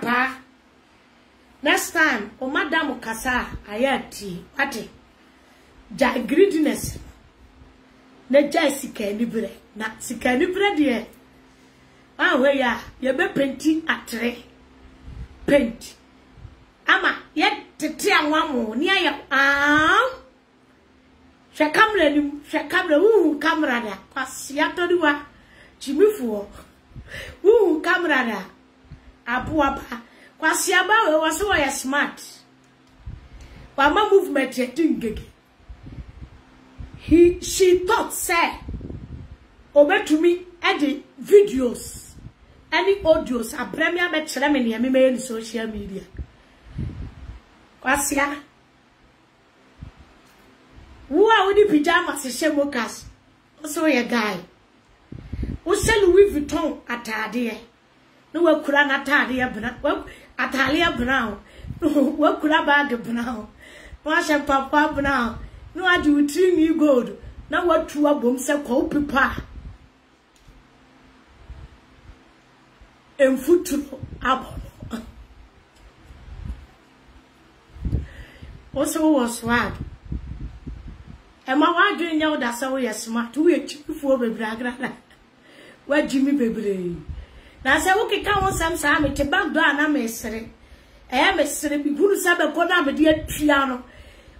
pa. Next time, o madam kasa ayati ate. Jai greediness. Ne jai sikanibre. Na sikanibre de. Ah we ya be penti atre. Paint. Ama ye tete anwamo ni aya Hwe kamera kamera da. Kwasi atodiwa. Chimifuo. Kamera da. Abuapa. Kwasi aba we was so smart. Wama movement ye tingege. She thought say obetumi edit videos any audios abremia be kire me ne me in social media. Kwasi a wo a wodi pajamas she mokas so ye guy wo se Louis Vuitton atade no wakura na atade bna atale brown wakura bag brown no she papa brown no adi utimi gold na watu abom se kwa pipa emfutu abo also was swag Emma wadwe nya wo da se wo yes smart wo echifuo bebragra wa Jimmy bebre na se wo keka wo sam sa me te back door na me sere mesere bi guru sabe ko na me de atua no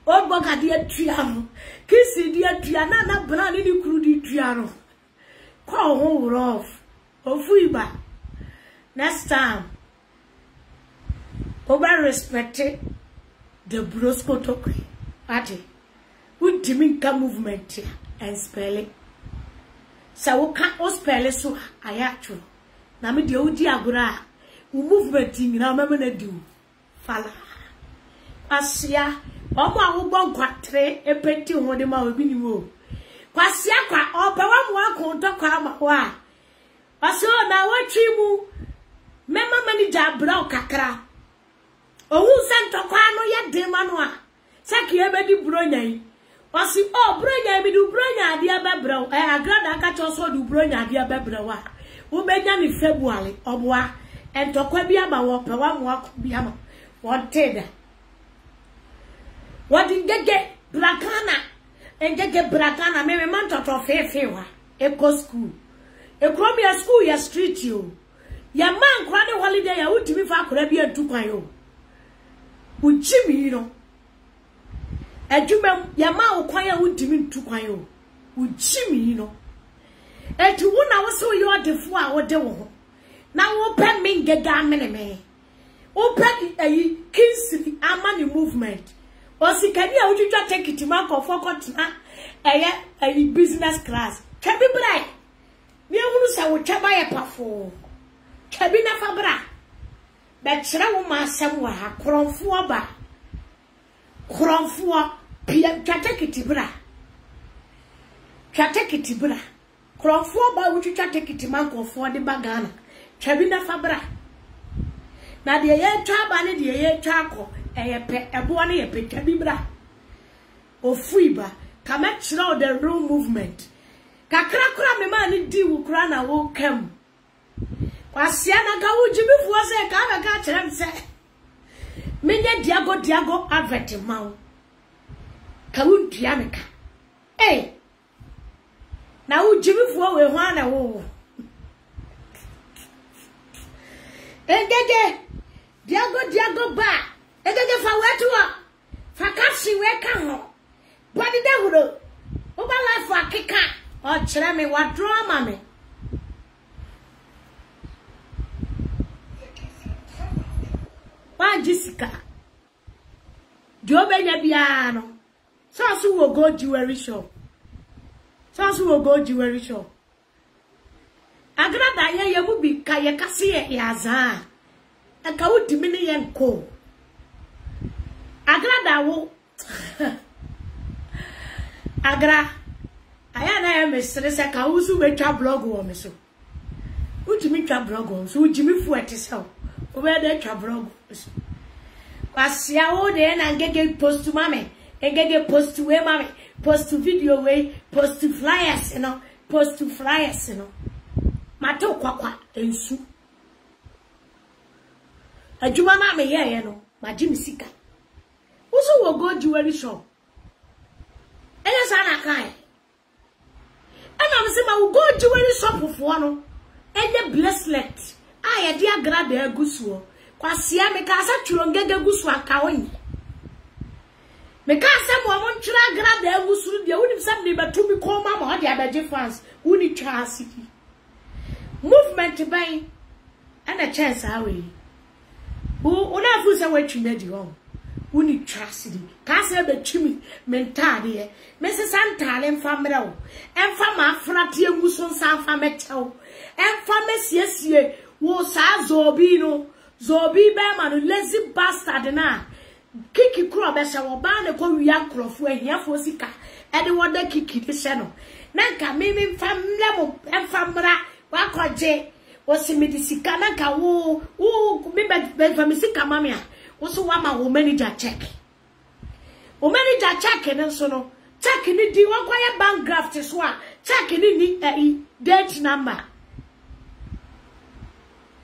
o boga de atua no kisi de atua na bra ni kuru de atua no ko ho rough ofuiba next time over respect the brosco talk ati we diminka movement and spelling so we can o spell so ayacho na me de odi agora u movement nyina mama na di fala asia omo awo bonkwatre epeti ho de ma obi ni mo kwasia kwa opewa mo akonto kwa ma ho a aso na watwi mu mema manager bra kakra owu sento kwa no ye de ma no a saki ebedi bronyan osi o bronyan bi du bronyan ade abebra agrada ka cho so du bronyan ade abebra wa wo benya ni February oboa entokwa bi ama wo pewa mo akbi ama wanted what did get brakana and get brakana me man to fefe wa eco school e kromia school ya street you ya man kwa de holiday ya utimi fa akora bi antukwan yo uchimi no adwuma ya ma wo kwan ya utimi ntukwan yo uchimi no etu wona wo so yo defo a wo de wo na wo pe mingega meneme wo pe ayi kinsiri amani movement osikani a wutwa take it man ko focus na ayi business class twabi brai me hunu sa wo twaba ye pafo Chabi na fabra. Betchra wo ma asem wa ha kronfo ba. Kronfo pia twatekiti bra. Twatekiti bra. Kronfo ba wo twatekiti mankofo de bagana. Chabi na fabra. Na de ye twa ba ne de ye twa akọ eyepe ebo na ye pe twabi bra. Ofuiba kama chiro the real movement. Kakra kra me ma ni di wo kra na wo kam. Kwasia na ka wo jibifuo se ka ba ka kire mse. Menye diago advert mawo. Ka wo dua me ka. Eh. Na wo jibifuo we ho ana wo. Engege diago ba. Engege fa wetu a. Fa kapsi we ka ho. Body de huro. Oba life akeka. O kire me wa drama me. Wa Jessica. Diobenya bia no. So wo go jewelry shop. So wo go jewelry shop. Agrada ye mu bi ka ye kase ye azan. E ka wo dimini ye nko. Agrada wo. Agra. Aya na ya mesere se ka wo su betwa blog wo me so. Utimi twa blog wo so ujimi fu etese wo. Obe de twa blog. Kwasia wo de na ngege post mame. Ngege post we mame. Post video we, post flyers, you know. Post flyers, you know. Mato kwakwa ensu. Ajuma na me ye no. Majimi sika. Uso wo go jewelry shop. Enya sana kai. Ena me se ma wo go jewelry shop fo no. Enye bracelet. Aye dia grade agusuo. Kwasia me ka sa twuro ngege gusu aka onye. Me ka sa mo mo twura grade agusu dia wonim sam ne batumi ko ma ma ode abaje fans woni twa asiki. Movement by ana chance awe. Una fu se watwi medi ho. Woni twa asiki. Ka sa betwimi mentade ye. Me se santale mfa mra wo. Emfa ma afrate agusu nsa mfa metew. Emfa mesiesie wo sa zobi no. Zobi be ma no lazy bastard na. Kiki kro be se wo ba ne ko wia krofo ahiafo sika. E de wo da kiki de se no. Na nka me mfamle mo emfamra wa koje wo se me di sika na nka wo me be sika mama ya. Wo so wa ma wo manager check. Wo manager check ne so no. Check ni di wo kwaye bank graft so a. Check ni date number.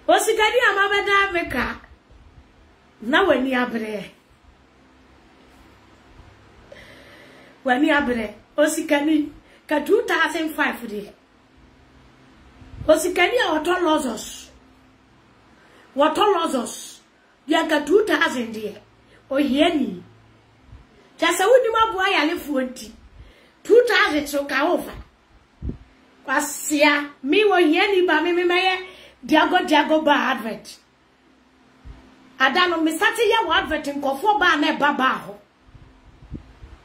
Osikani amabeda meka na wani abre osikani ka 2005 de osikani otolozos ya ka 2000 de ohiani jasa wudi mabua ya lefu onti 2000 so ka over kwasia mi wo hiani ba me meye Diago ba advert. Adano me sati ya wa advert nkofo ba na baba ho.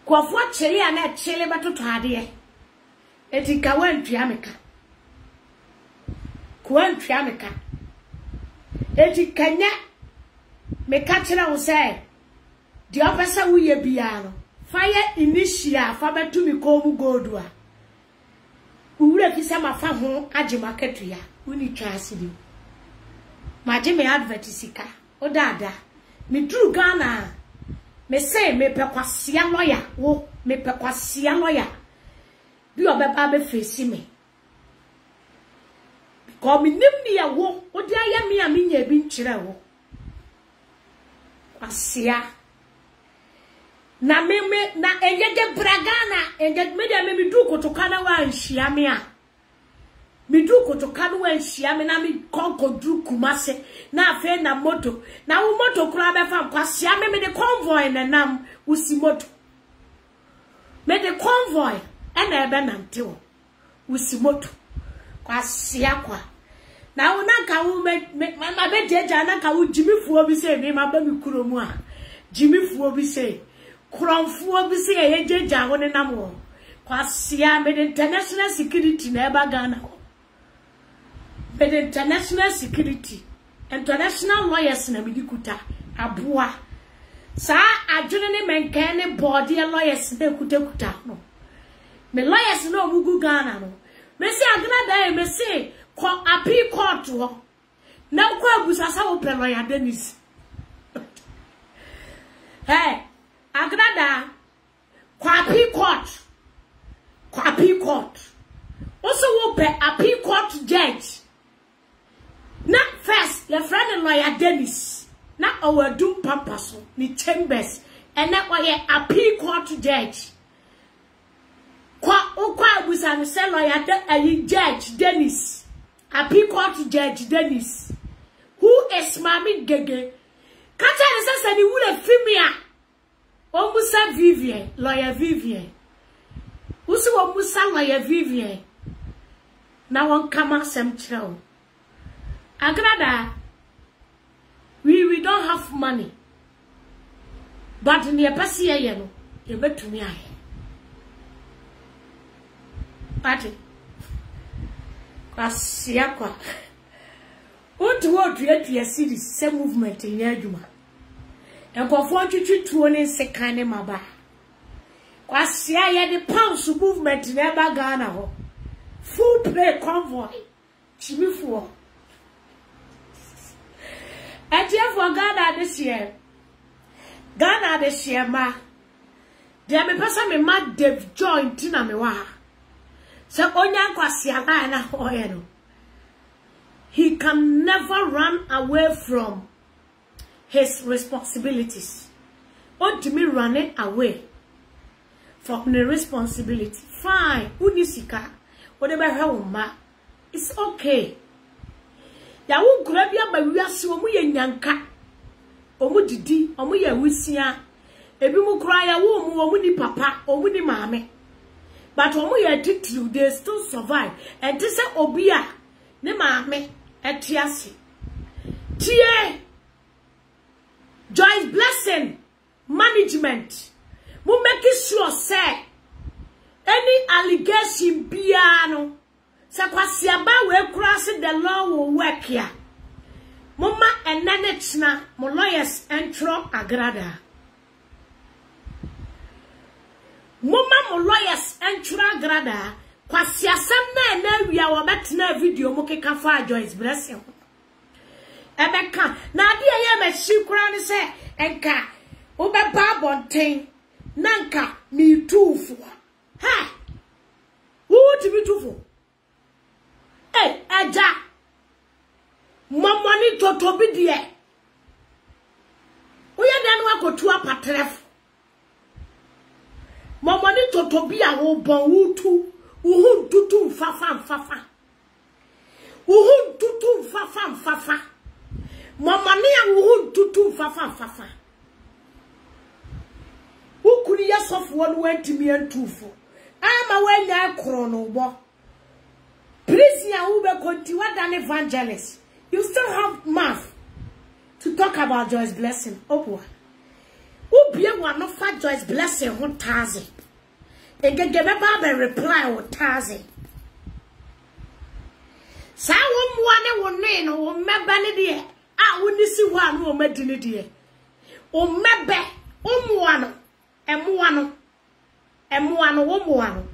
Kofo chele ya na chele batoto ade. Eti ka wantwa meka. Kwantwa meka. Eti kanya meka chira wo say. Di opesa wo ye bia no. Fire initial fa batumi ko mu godua. Uwure fisa mafa ho age market ya. Uni trasidi. Majime advert sika. O dada. Me dru Ghana. Me say me pekwasia lawyer. Wo me pekwasia lawyer. Bi obeba be face me. Because me nim ya wo. O di aya me a me nya bi nkyere wo. Kwasia. Na me na engege bragana. Engege me dia me dru kotokana wa nhia me a. Mi du kotokanu enhia me na mi konko du Kumase na afa na moto na wo moto kura be fa kwasia me de convoy na nam usi moto me de convoy na ebe nante wo usi moto kwasia kwa na wo na ka wo ma be jeja na ka wo jimifuo bi se me ma ba mi kuro mu a jimifuo bi se kronfuo bi se ye jeja wo ne nam wo kwasia me de international security na eba Ghana but international security, international lawyers na midi kuta aboa. Sa adwene ne menkane body lawyers na kuta no. Me lawyers na obugu Ghana no. Me say Agnada me say ko appeal court ho. Na ko abusasa wo pe lawyer Dennis. Hey, Agnada ko appeal court. Ko appeal court. Also wo pe appeal court judge. Na first your friend lawyer Dennis. Na our doom papa so ni chambers and na oye appeal court judge. Kwa busa say lawyer judge Dennis. Appeal court judge Dennis. Who is Mami Gege? Kacha ni say ni wule femia. O Musa Vivian, lawyer Vivian. Usi wo Musa lawyer Vivian. Na won kama sem chiro. Agrada, we don't have money. But in your pasi no, you bet to me ahe. Ati. Kwa siakwa. Untu wo tuye series se movement in adwuma. Enkofo twitwi tuo ne sekane maba. Kwa sia ye de pounds movement na ba Ghana ho. Full play convoy. Chimifuo. Etiye for Ghana this year. Ghana this year ma. Dia me pesa me ma Dave joint na me wa. Se onya kwasi ala na hoye no. He can never run away from his responsibilities. Or to me running away from the responsibility. Fine, unisika, whatever homa, it's okay. Ya wu grab ya ba wiase omu ye nyanka. Omu didi, omu ye wisia. Ebi mu kura ya wu omu ni papa, omu ni maame. But omu ye titru, they still survive. And this is obia, ne maame, etiasi. Tie Joyce Blessing management. Mu make sure say any allegation biano. Se kwasi aba we cross the law will work here. Mama enenechna mo lawyers entro Agrada. Mama mo lawyers entro Agrada. Kwasi asem na wia wo betena video mo keka fa Joyce Blessing. Ebeka na ade ye ma shikura ni se enka wo be ba bonten nanka mi tufu. Ha! Who to be tufu? Hey, aja. Momoni toto bi de. Oya dan wa kotu apatref. Momoni toto bi a wo bon wutu. Uhu tutu fafa. Uhu tutu fafa. Momoni a uhu tutu fafa. Ukuri ya sofo no wantimi antufo. Ama wanya krono bo. Please ya ube konti wadan evangelist. You still have mouth to talk about Joyce Blessing. Opo. Ubie wano fa Joyce Blessing ho taze. Egege beba be reply ho taze. Sa wo muane wo ne no wo meba ne de a woni si ho anu o medi ne de. O mebe o muano emuano wo muano.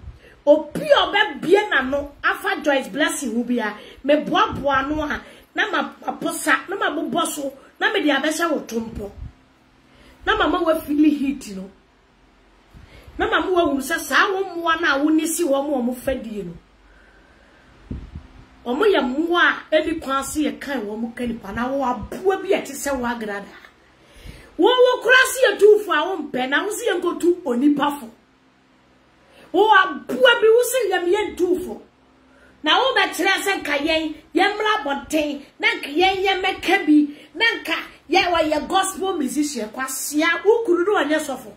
Opi obe bie na no afa Joyce Blessing wo bia me boaboa no a na ma aposa na ma boboso na me dia besha wo tompo na mama wa feel heat no na mama wa hu se sa wo muwa na wo nisi wo mo fadie no omo ya muwa edi kwanse ye kan wo mo kanipa na wo aboa bi ete se wo Agrada wo krasi ye tufu a wo mpe na wo se ye nkotu onipafo wo aboa bi wo se yam ye tufu na wo betre se kayen yemra bonten na kayen ye meka bi na nka ye wa ye gospel musician kwasia ukuru no anya sofo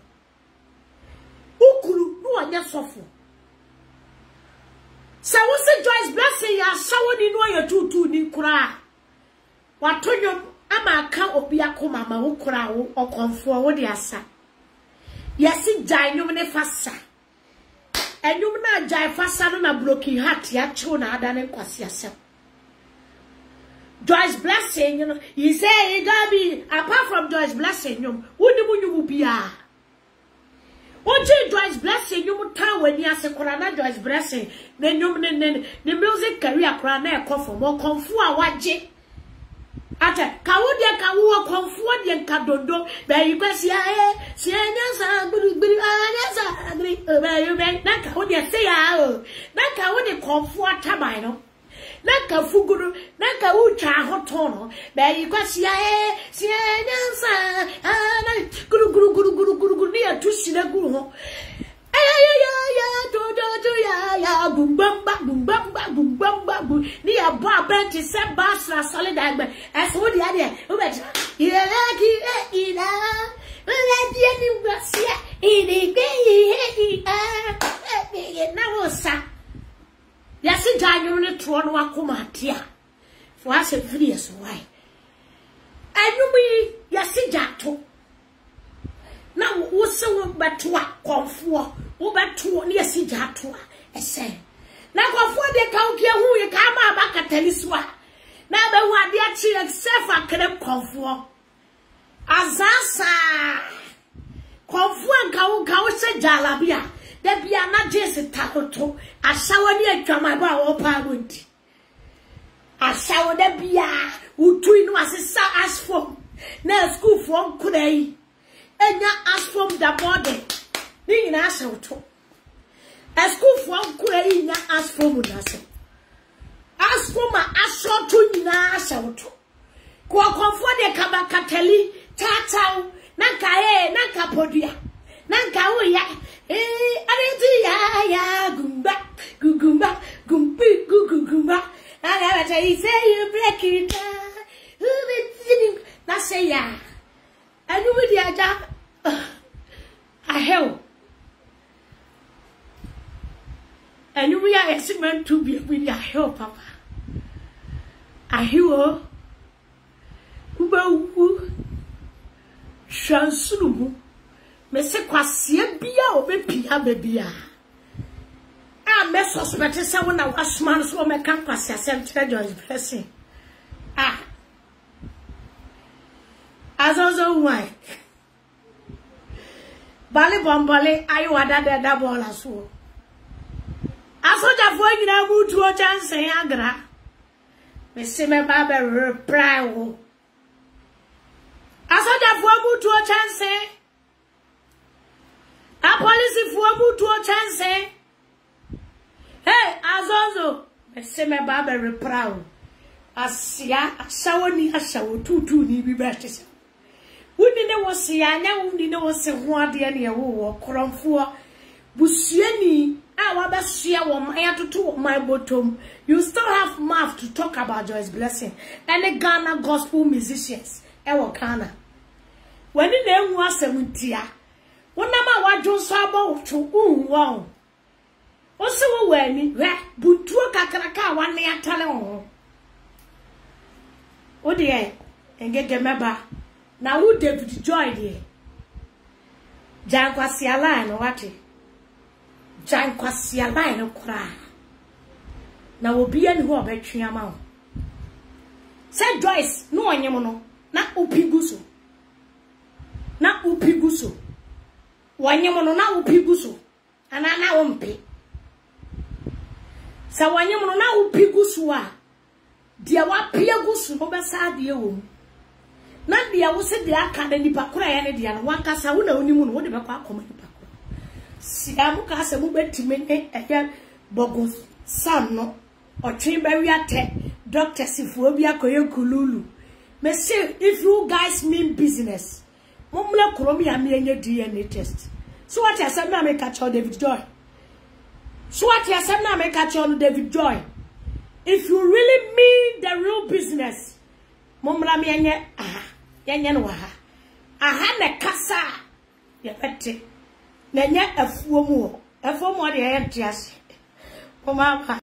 sa wo se Joyce Blessing ya sawo ni no ye tutu ni kura watonyo ama aka obi akoma ma wo kura wo okonfo wo de asa yesi jai nyum ne fasa enyum na jai fasa no na broken heart ya chu na adane kwasi asem Joyce Blessing, you know, he say, Gabi, apart from Joyce Blessing, you will be a. What Joyce Blessing, you would tell when you ask a Corona Joyce Blessing, then you the music career crown for more comfort. What J. Ate kawudia kawuwa komfuadi nkadondo be yikwasi ae sianyasa gbiri anyasa agri be na kawudia se ya o na kawudi komfuata bai no na kafuguru na kawucha hotono be yikwasi ae sianyasa ana guru ni atusina guru ho ya bumbamba ni ya ba bench se basra solid agbe eso di ade o be ye ki ina la die ni wasia ini ke na wosa ya si janyo ne tro no akoma atia fo ase free eso why anumi ya si jato na wo se wo beto akonfo wo beto ne ya si jato ese na kwafo de kaunkie hu ye ka ma ba kataliswa na be hu ade a chi except akrem kwafo azasa kwafo anka wo se jalabia da bia na jesi takoto asawo ni atwama ba wo pa wonti asawo da bia utu inu asesa asfom na school from kudai enya asfom da body ni nyina asawo a school from kudai nya asfom na so asfom a asoto nyina asawo ko konfo de kabakatali tatao na kae na kapodua na kawo ya areti ya gumba gumba and I say you break it down. Na say ya. I know with the aja. I help. And we are expected to be with your help, Papa. I hear Uba Shansulu. Me se kwasie bia obepia bebia. Ah, me suspect say when I was man so me kan kwasie asem kire Joyce Blessing. Ah. Azozo why. Bali bombole ayi wada de da bola so. Asoja fo nyina butu o chance agra. Me se me ba be reply wo. Asoja fo butu o chance. A police for mutu o chance. Hey, Azozo, me se me ba be reply. Asia asawo ni asawo tutu ni bi betese. Wuni ne wo se anya wuni ne wo se ho ade ne ye wo kromfo busuani a wa ba sua wo man atoto wo man bottom. You still have mouth to talk about Joyce Blessing and the Ghana gospel musicians e wo Ghana. When ni na enwu asamuntia wonama wadwo so abo to unwo o se wo wani we buntuo kakraka wane atale ho o de engege meba na wo David Joy de jankwasi ala no wate jankwasi ala no kura na obi ani ho obetwe ama ho se Joyce no onyem no na opiguso wanyemono na upiguso ana na wompe sa wanyemono na upiguso a dia wapia gusu no besa de ewo na dia wo se dia aka da nipa kura ya ne dia no wakasa wo na onimu no wo de bekwa akoma nipa kura siamu ka se mu betime ne eya bogo sam no otwe ba wi ate Dr. Sifuo bi akoye kululu me say if you guys mean business Mumla Kromi and me DNA test. So what you said, me catch on David Joy. So what you said, me catch on David Joy. If you really mean the real business, Mumla me anye aha, yenye waha. Aha ne kasa, ye pete. Nenye efuomo de ye tiasi. Mama.